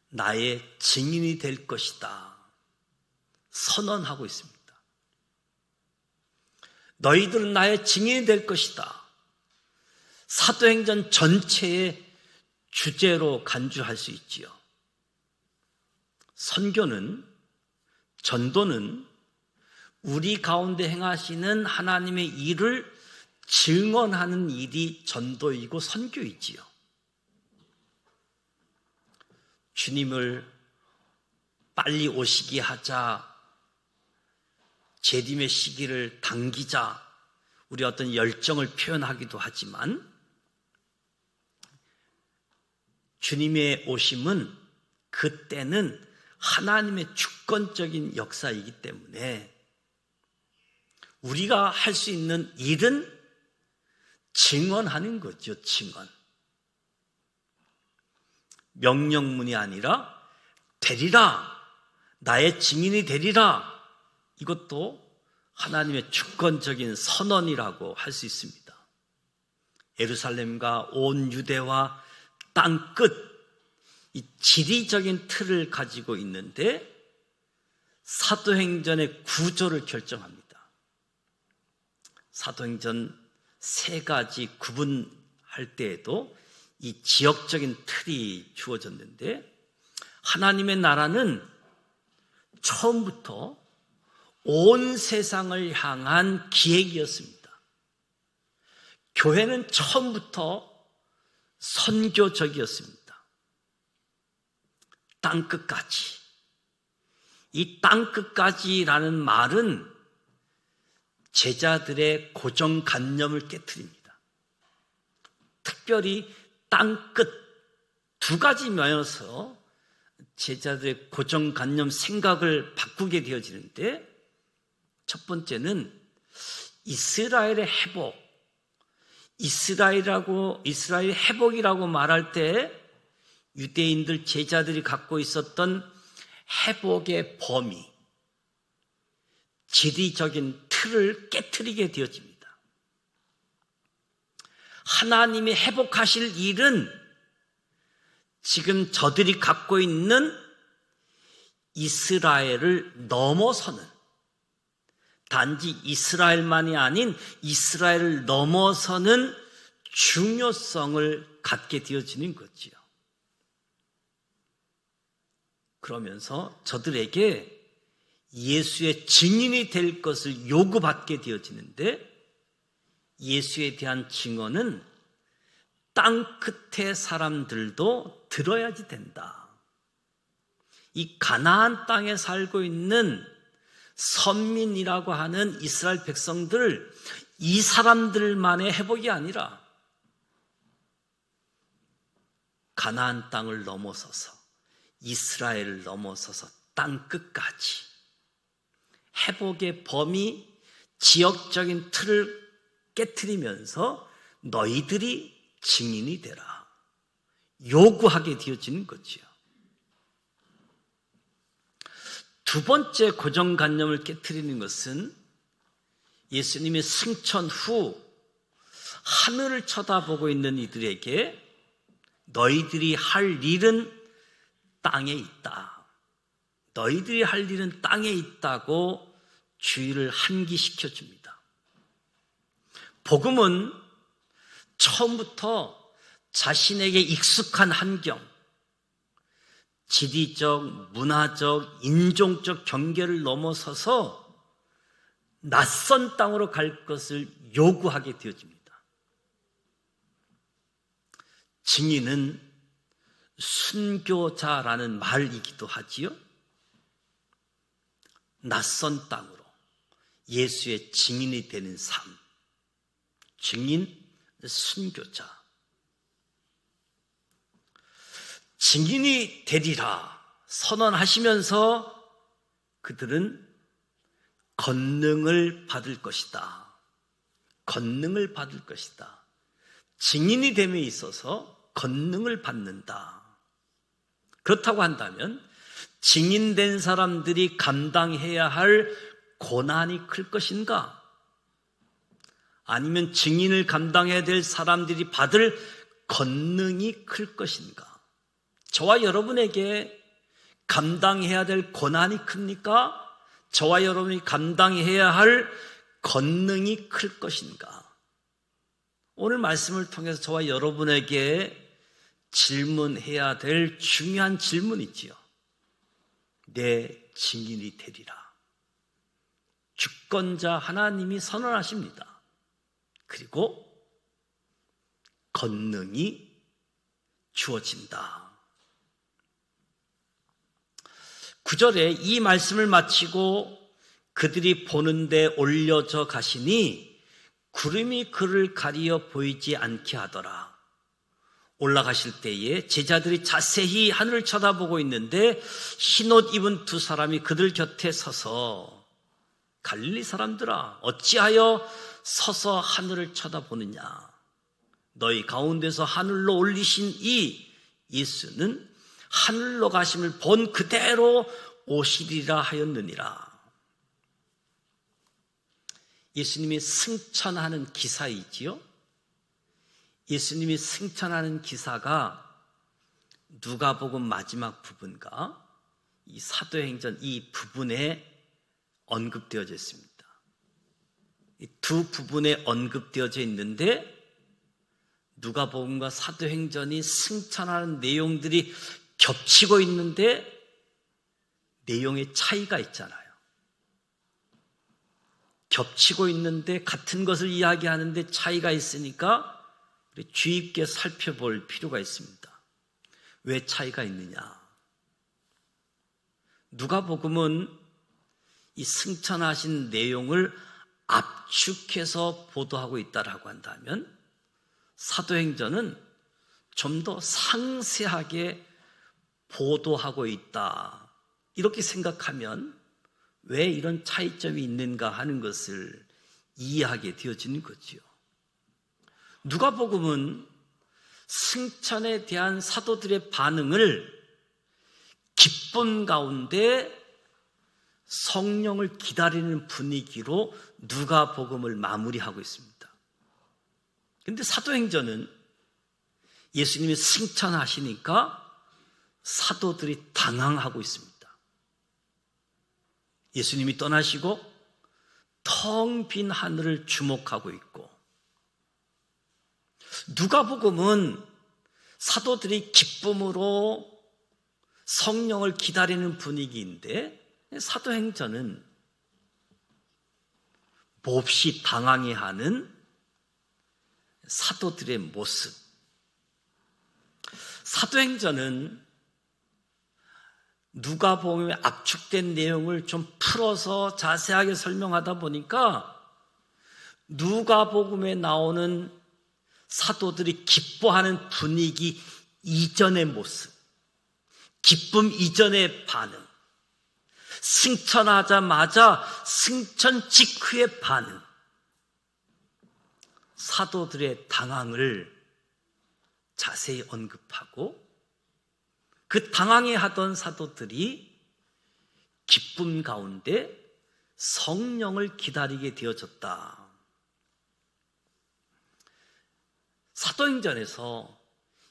[SPEAKER 3] 나의 증인이 될 것이다. 선언하고 있습니다. 너희들은 나의 증인이 될 것이다. 사도행전 전체의 주제로 간주할 수 있지요. 선교는, 전도는 우리 가운데 행하시는 하나님의 일을 증언하는 일이 전도이고 선교이지요. 주님을 빨리 오시게 하자, 재림의 시기를 당기자, 우리 어떤 열정을 표현하기도 하지만 주님의 오심은 그때는 하나님의 주권적인 역사이기 때문에 우리가 할 수 있는 일은 증언하는 거죠. 증언. 명령문이 아니라 되리라, 나의 증인이 되리라, 이것도 하나님의 주권적인 선언이라고 할 수 있습니다. 예루살렘과 온 유대와 땅끝, 이 지리적인 틀을 가지고 있는데 사도행전의 구조를 결정합니다. 사도행전 3가지 구분할 때에도 이 지역적인 틀이 주어졌는데, 하나님의 나라는 처음부터 온 세상을 향한 기획이었습니다. 교회는 처음부터 선교적이었습니다. 땅끝까지. 이 땅끝까지라는 말은 제자들의 고정관념을 깨트립니다. 특별히 땅끝 2가지 면에서 제자들의 고정관념 생각을 바꾸게 되어지는데, 첫 번째는 이스라엘의 회복, 이스라엘 회복이라고 말할 때 유대인들 제자들이 갖고 있었던 회복의 범위, 지리적인 틀을 깨트리게 되어집니다. 하나님이 회복하실 일은 지금 저들이 갖고 있는 이스라엘을 넘어서는, 단지 이스라엘만이 아닌 이스라엘을 넘어서는 중요성을 갖게 되어지는 거지요. 그러면서 저들에게 예수의 증인이 될 것을 요구받게 되어지는데, 예수에 대한 증언은 땅끝의 사람들도 들어야지 된다. 이 가나안 땅에 살고 있는 선민이라고 하는 이스라엘 백성들, 이 사람들만의 회복이 아니라 가나안 땅을 넘어서서 이스라엘을 넘어서서 땅끝까지 회복의 범위, 지역적인 틀을 깨트리면서 너희들이 증인이 되라, 요구하게 되어지는 거지요. 2번째 고정관념을 깨트리는 것은 예수님의 승천 후 하늘을 쳐다보고 있는 이들에게 너희들이 할 일은 땅에 있다, 너희들이 할 일은 땅에 있다고 주의를 환기시켜 줍니다. 복음은 처음부터 자신에게 익숙한 환경, 지리적, 문화적, 인종적 경계를 넘어서서 낯선 땅으로 갈 것을 요구하게 되어집니다. 증인은 순교자라는 말이기도 하지요. 낯선 땅으로 예수의 증인이 되는 삶, 증인, 순교자. 증인이 되리라 선언하시면서 그들은 권능을 받을 것이다. 권능을 받을 것이다. 증인이 됨에 있어서 권능을 받는다. 그렇다고 한다면 증인된 사람들이 감당해야 할 고난이 클 것인가? 아니면 증인을 감당해야 될 사람들이 받을 권능이 클 것인가? 저와 여러분에게 감당해야 될 고난이 큽니까? 저와 여러분이 감당해야 할 권능이 클 것인가? 오늘 말씀을 통해서 저와 여러분에게 질문해야 될 중요한 질문이지요. 내 증인이 되리라. 주권자 하나님이 선언하십니다. 그리고 권능이 주어진다. 9절에 이 말씀을 마치고 그들이 보는데 올려져 가시니 구름이 그를 가리어 보이지 않게 하더라. 올라가실 때에 제자들이 자세히 하늘을 쳐다보고 있는데 흰옷 입은 두 사람이 그들 곁에 서서 갈릴리 사람들아 어찌하여 서서 하늘을 쳐다보느냐. 너희 가운데서 하늘로 올리신 이 예수는 하늘로 가심을 본 그대로 오시리라 하였느니라. 예수님이 승천하는 기사이지요. 예수님이 승천하는 기사가 누가복음 마지막 부분과 이 사도행전 이 부분에 언급되어져 있습니다. 이 두 부분에 언급되어져 있는데 누가복음과 사도행전이 승천하는 내용들이 겹치고 있는데 내용의 차이가 있잖아요. 겹치고 있는데 같은 것을 이야기하는데 차이가 있으니까 우리 주의 깊게 살펴볼 필요가 있습니다. 왜 차이가 있느냐? 누가복음은 이 승천하신 내용을 압축해서 보도하고 있다라고 한다면 사도행전은 좀 더 상세하게 보도하고 있다. 이렇게 생각하면 왜 이런 차이점이 있는가 하는 것을 이해하게 되어지는 거지요. 누가복음은 승천에 대한 사도들의 반응을 기쁨 가운데 성령을 기다리는 분위기로 누가복음을 마무리하고 있습니다. 그런데 사도행전은 예수님이 승천하시니까 사도들이 당황하고 있습니다. 예수님이 떠나시고 텅 빈 하늘을 주목하고 있고, 누가복음은 사도들이 기쁨으로 성령을 기다리는 분위기인데 사도행전은 몹시 당황해하는 사도들의 모습. 사도행전은 누가복음에 압축된 내용을 좀 풀어서 자세하게 설명하다 보니까 누가복음에 나오는 사도들이 기뻐하는 분위기 이전의 모습, 기쁨 이전의 반응, 승천하자마자 승천 직후의 반응, 사도들의 당황을 자세히 언급하고 그 당황해하던 사도들이 기쁨 가운데 성령을 기다리게 되어졌다. 사도행전에서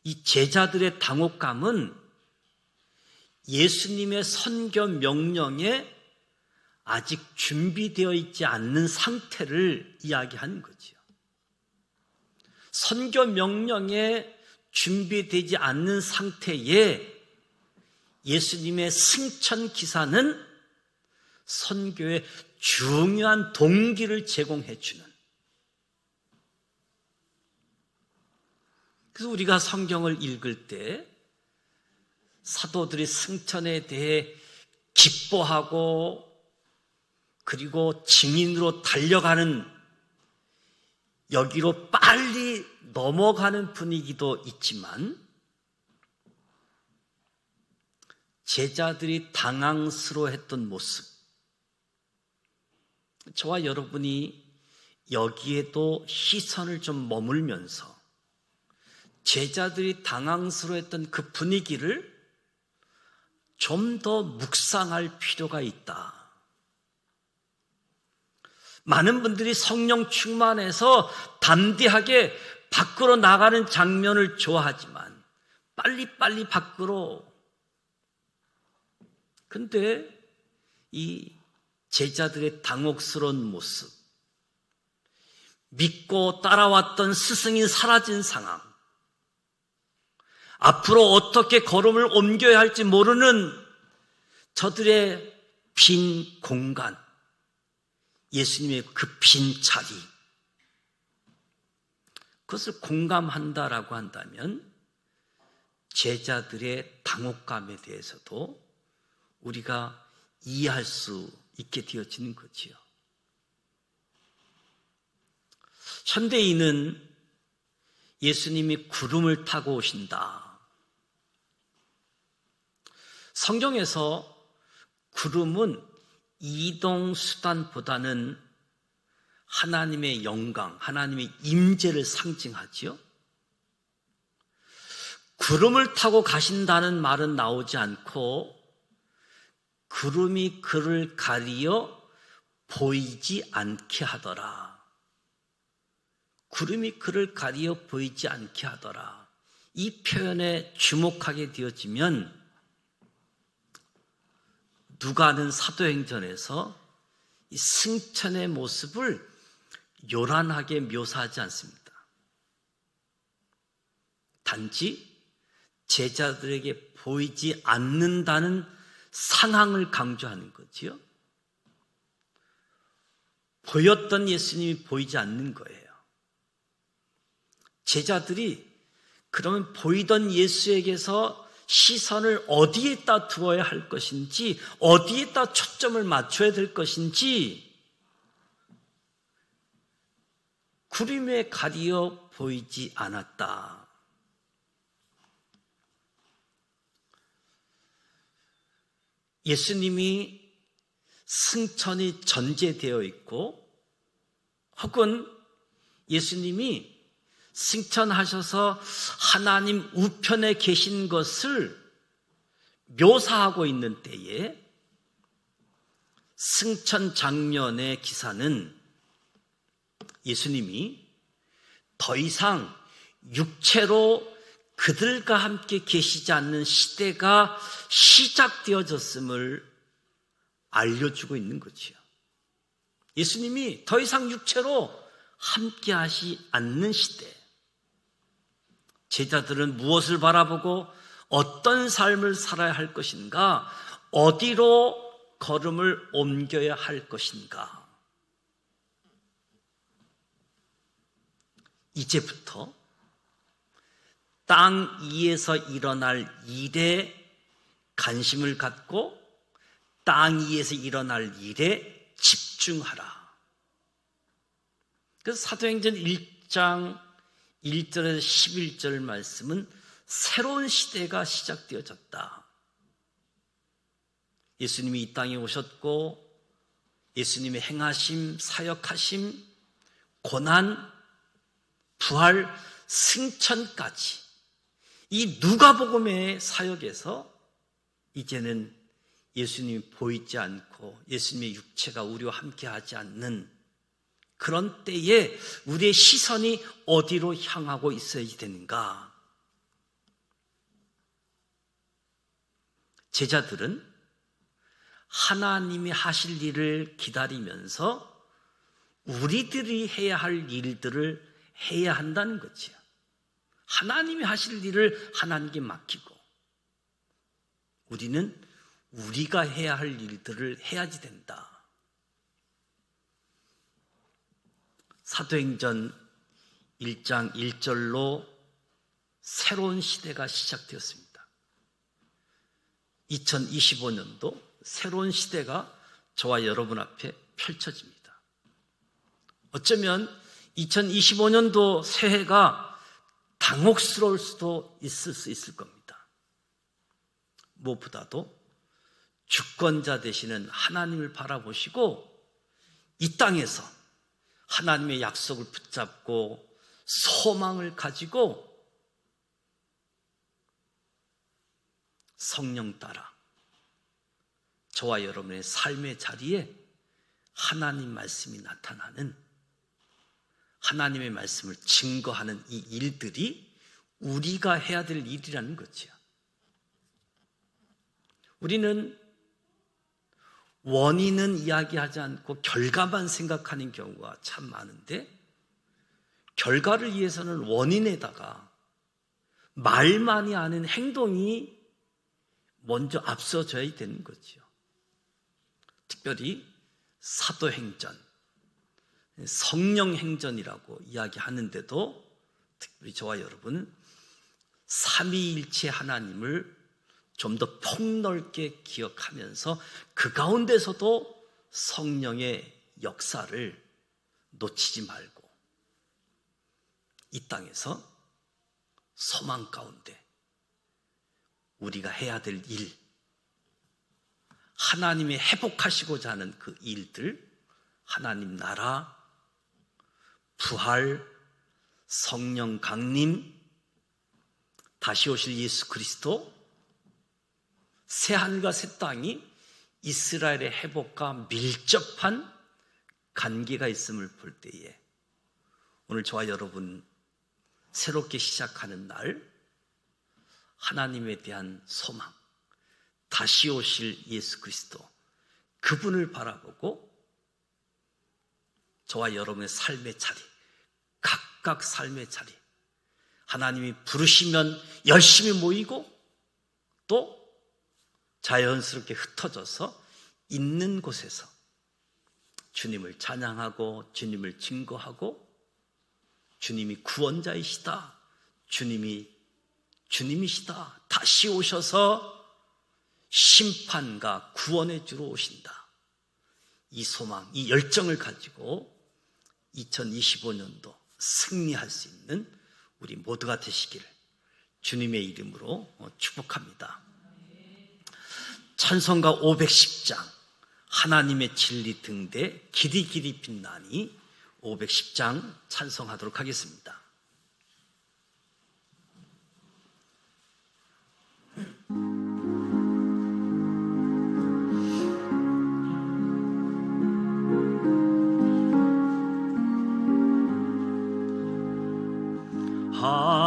[SPEAKER 3] 이 제자들의 당혹감은 예수님의 선교 명령에 아직 준비되어 있지 않는 상태를 이야기하는 거지요. 선교 명령에 준비되지 않는 상태에 예수님의 승천 기사는 선교의 중요한 동기를 제공해 주는. 그래서 우리가 성경을 읽을 때 사도들이 승천에 대해 기뻐하고 그리고 증인으로 달려가는, 여기로 빨리 넘어가는 분위기도 있지만 제자들이 당황스러워했던 모습, 저와 여러분이 여기에도 시선을 좀 머물면서 제자들이 당황스러워했던 그 분위기를 좀 더 묵상할 필요가 있다. 많은 분들이 성령 충만해서 담대하게 밖으로 나가는 장면을 좋아하지만 빨리빨리 밖으로. 근데 이 제자들의 당혹스러운 모습, 믿고 따라왔던 스승이 사라진 상황, 앞으로 어떻게 걸음을 옮겨야 할지 모르는 저들의 빈 공간, 예수님의 그 빈 자리, 그것을 공감한다라고 한다면 제자들의 당혹감에 대해서도 우리가 이해할 수 있게 되어지는 거지요. 현대인은 예수님이 구름을 타고 오신다. 성경에서 구름은 이동수단보다는 하나님의 영광, 하나님의 임재를 상징하지요. 구름을 타고 가신다는 말은 나오지 않고 구름이 그를 가리어 보이지 않게 하더라. 구름이 그를 가리어 보이지 않게 하더라. 이 표현에 주목하게 되어지면 누가는 사도행전에서 이 승천의 모습을 요란하게 묘사하지 않습니다. 단지 제자들에게 보이지 않는다는 상황을 강조하는 거지요. 보였던 예수님이 보이지 않는 거예요. 제자들이 그러면 보이던 예수에게서 시선을 어디에다 두어야 할 것인지, 어디에다 초점을 맞춰야 될 것인지 구름에 가리어 보이지 않았다. 예수님이 승천이 전제되어 있고 혹은 예수님이 승천하셔서 하나님 우편에 계신 것을 묘사하고 있는 때에 승천 장면의 기사는 예수님이 더 이상 육체로 그들과 함께 계시지 않는 시대가 시작되어졌음을 알려주고 있는 거지요. 예수님이 더 이상 육체로 함께 하시 않는 시대. 제자들은 무엇을 바라보고 어떤 삶을 살아야 할 것인가? 어디로 걸음을 옮겨야 할 것인가? 이제부터 땅 위에서 일어날 일에 관심을 갖고 땅 위에서 일어날 일에 집중하라. 그래서 사도행전 1장 1절에서 11절 말씀은 새로운 시대가 시작되어졌다. 예수님이 이 땅에 오셨고 예수님의 행하심, 사역하심, 고난, 부활, 승천까지 이 누가복음의 사역에서 이제는 예수님이 보이지 않고 예수님의 육체가 우리와 함께하지 않는 그런 때에 우리의 시선이 어디로 향하고 있어야 되는가? 제자들은 하나님이 하실 일을 기다리면서 우리들이 해야 할 일들을 해야 한다는 거지요. 하나님이 하실 일을 하나님께 맡기고 우리는 우리가 해야 할 일들을 해야지 된다. 사도행전 1장 1절로 새로운 시대가 시작되었습니다. 2025년도 새로운 시대가 저와 여러분 앞에 펼쳐집니다. 어쩌면 2025년도 새해가 당혹스러울 수도 있을 수 있을 겁니다. 무엇보다도 주권자 되시는 하나님을 바라보시고 이 땅에서 하나님의 약속을 붙잡고 소망을 가지고 성령 따라 저와 여러분의 삶의 자리에 하나님 말씀이 나타나는 하나님의 말씀을 증거하는 이 일들이 우리가 해야 될 일이라는 거죠. 우리는 원인은 이야기하지 않고 결과만 생각하는 경우가 참 많은데 결과를 위해서는 원인에다가 말만이 아닌 행동이 먼저 앞서져야 되는 거죠. 특별히 사도행전, 성령행전이라고 이야기하는데도 특별히 저와 여러분 삼위일체 하나님을 좀 더 폭넓게 기억하면서 그 가운데서도 성령의 역사를 놓치지 말고 이 땅에서 소망 가운데 우리가 해야 될 일, 하나님이 회복하시고자 하는 그 일들, 하나님 나라, 부활, 성령 강림, 다시 오실 예수 그리스도, 새하늘과 새 땅이 이스라엘의 회복과 밀접한 관계가 있음을 볼 때에 오늘 저와 여러분 새롭게 시작하는 날, 하나님에 대한 소망, 다시 오실 예수 그리스도, 그분을 바라보고 저와 여러분의 삶의 자리, 각각 삶의 자리, 하나님이 부르시면 열심히 모이고 또 자연스럽게 흩어져서 있는 곳에서 주님을 찬양하고 주님을 증거하고 주님이 구원자이시다, 주님이시다, 다시 오셔서 심판과 구원의 주로 오신다, 이 소망, 이 열정을 가지고 2025년도 승리할 수 있는 우리 모두가 되시기를 주님의 이름으로 축복합니다. 찬송가 510장 하나님의 진리 등대 길이 길이 빛나니 510장 찬송하도록 하겠습니다.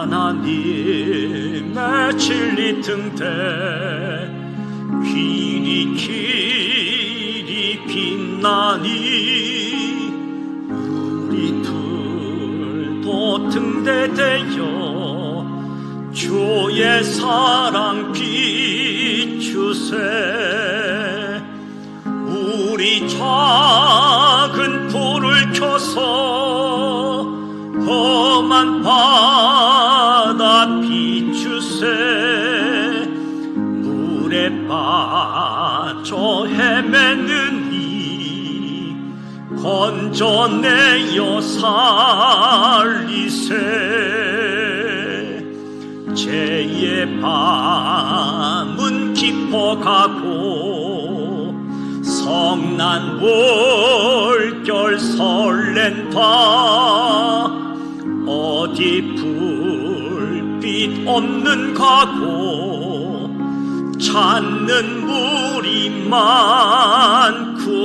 [SPEAKER 4] 하나님의 진리 등대 길이 길이 빛나니 우리 둘도 등대되어 주의 사랑 비추세. 우리 작은 불을 켜서 험한 바다 비추세. 물에 빠져 헤매는 이 건져내어 살리세. 죄의 밤은 깊어가고 성난 물결 설렌다. 어디 불빛 없는 가고 찾는 물이 많구나.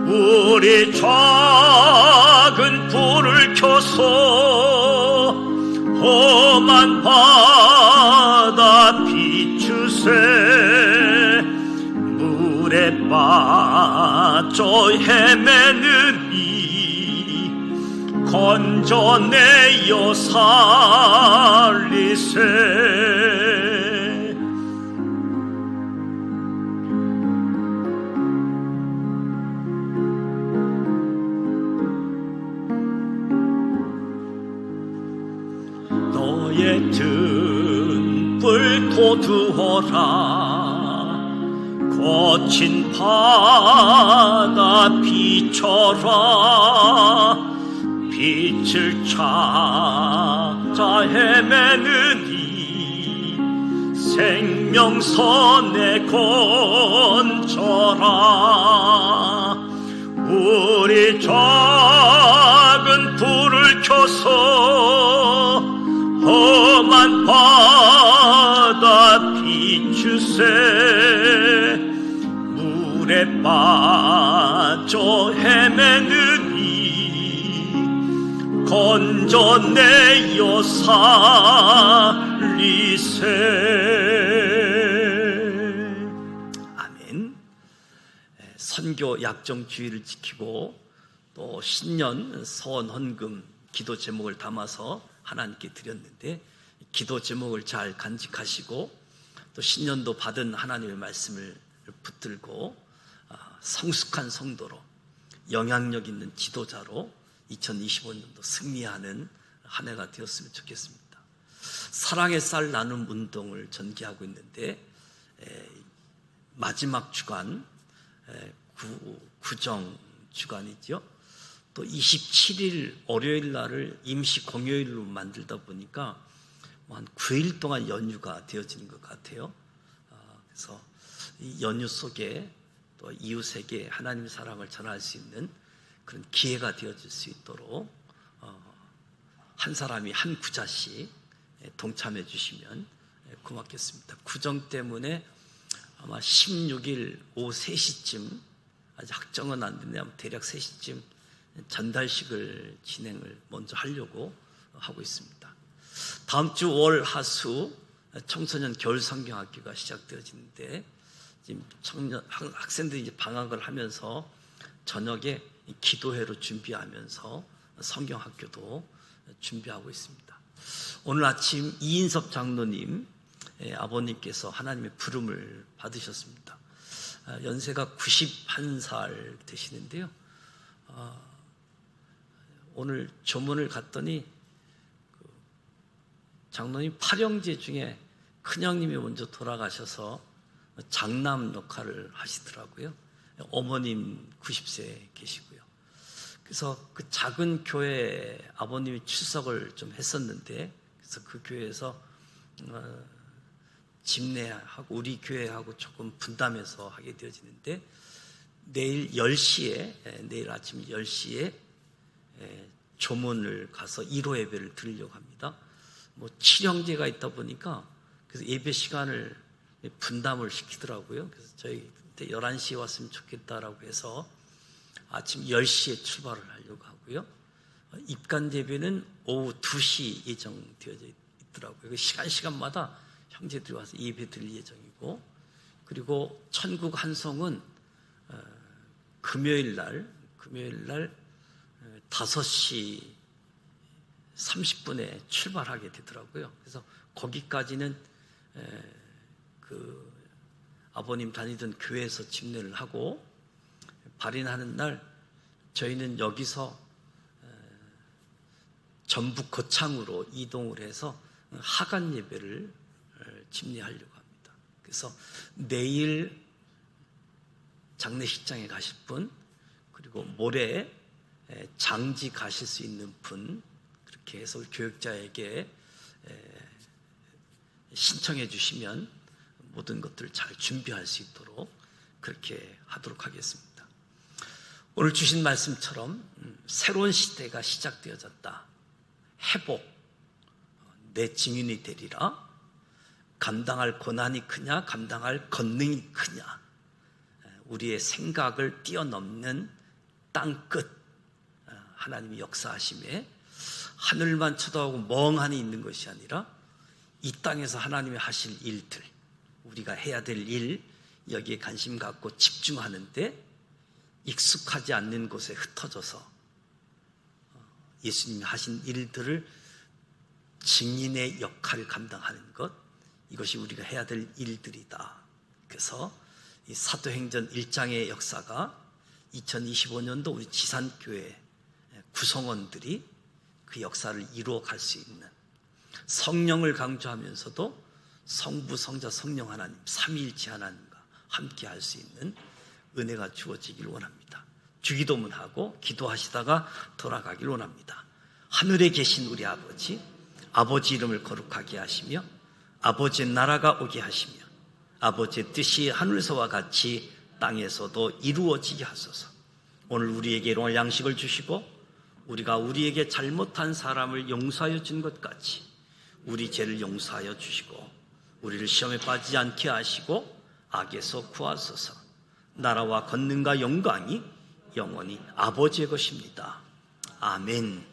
[SPEAKER 4] 우리 작은 불을 켜서 험한 바다 비추세. 물에 빠져 헤매는 이 건져내어 살리세. 너의 등불 도두어라. 거친 바다 비춰라. 빛을 찾아 헤매는 이 생명선에 건져라. 우리 작은 불을 켜서 험한 바다 비추세. 물에 빠져 헤매는 이 건져내어 살리세.
[SPEAKER 3] 아멘. 선교 약정 주의를 지키고 또 신년 서원 헌금 기도 제목을 담아서 하나님께 드렸는데 기도 제목을 잘 간직하시고 또 신년도 받은 하나님의 말씀을 붙들고 성숙한 성도로 영향력 있는 지도자로 2025년도 승리하는 한 해가 되었으면 좋겠습니다. 사랑의 쌀 나눔 운동을 전개하고 있는데 마지막 주간 구정 주간이죠. 또 27일 월요일 날을 임시 공휴일로 만들다 보니까 한 9일 동안 연휴가 되어지는 것 같아요. 그래서 이 연휴 속에 또 이웃에게 하나님의 사랑을 전할 수 있는 그런 기회가 되어질 수 있도록 한 사람이 한 구자씩 동참해 주시면 고맙겠습니다. 구정 때문에 아마 16일 오후 3시쯤, 아직 확정은 안 됐는데 아마 대략 3시쯤 전달식을 진행을 먼저 하려고 하고 있습니다. 다음 주 월 하수 청소년 겨울 성경학교가 시작되어지는데 지금 학생들이 이제 방학을 하면서 저녁에 기도회로 준비하면서 성경학교도 준비하고 있습니다. 오늘 아침 이인섭 장로님 아버님께서 하나님의 부름을 받으셨습니다. 연세가 91살 되시는데요. 오늘 조문을 갔더니 장로님 8형제 중에 큰형님이 먼저 돌아가셔서 장남 역할을 하시더라고요. 어머님 90세 계시고요. 그래서 그 작은 교회에 아버님이 출석을 좀 했었는데, 그래서 그 교회에서 집례하고 우리 교회하고 조금 분담해서 하게 되어지는데, 내일 10시에 내일 아침 10시에 조문을 가서 1호 예배를 드리려고 합니다. 뭐 7형제가 있다 보니까 그래서 예배 시간을 분담을 시키더라고요. 그래서 저희 그때 11시에 왔으면 좋겠다라고 해서 아침 10시에 출발을 하려고 하고요. 입간 예배는 오후 2시 예정되어져 있더라고요. 시간마다 형제들이 와서 예배 드릴 예정이고, 그리고 천국 한송은 금요일 날 5시 30분에 출발하게 되더라고요. 그래서 거기까지는 그 아버님 다니던 교회에서 집례를 하고, 발인하는 날 저희는 여기서 전북 거창으로 이동을 해서 하간 예배를 집례하려고 합니다. 그래서 내일 장례식장에 가실 분, 그리고 모레 장지 가실 수 있는 분, 그렇게 해서 교육자에게 신청해 주시면 모든 것들을 잘 준비할 수 있도록 그렇게 하도록 하겠습니다. 오늘 주신 말씀처럼 새로운 시대가 시작되어졌다. 회복, 내 증인이 되리라. 감당할 고난이 크냐, 감당할 권능이 크냐. 우리의 생각을 뛰어넘는 땅끝 하나님이 역사하심에 하늘만 쳐다보고 멍하니 있는 것이 아니라 이 땅에서 하나님이 하실 일들, 우리가 해야 될 일, 여기에 관심 갖고 집중하는데 익숙하지 않는 곳에 흩어져서 예수님이 하신 일들을 증인의 역할을 감당하는 것, 이것이 우리가 해야 될 일들이다. 그래서 이 사도행전 1장의 역사가 2025년도 우리 지산교회 구성원들이 그 역사를 이루어 갈 수 있는, 성령을 강조하면서도 성부, 성자, 성령 하나님, 삼위일체 하나님과 함께 할 수 있는 은혜가 주어지길 원합니다. 주기도문하고 기도하시다가 돌아가길 원합니다. 하늘에 계신 우리 아버지, 아버지 이름을 거룩하게 하시며 아버지의 나라가 오게 하시며 아버지의 뜻이 하늘에서와 같이 땅에서도 이루어지게 하소서. 오늘 우리에게 일용할 양식을 주시고 우리가 우리에게 잘못한 사람을 용서하여 준 것 같이 우리 죄를 용서하여 주시고 우리를 시험에 빠지지 않게 하시고 악에서 구하소서. 나라와 권능과 영광이 영원히 아버지의 것입니다. 아멘.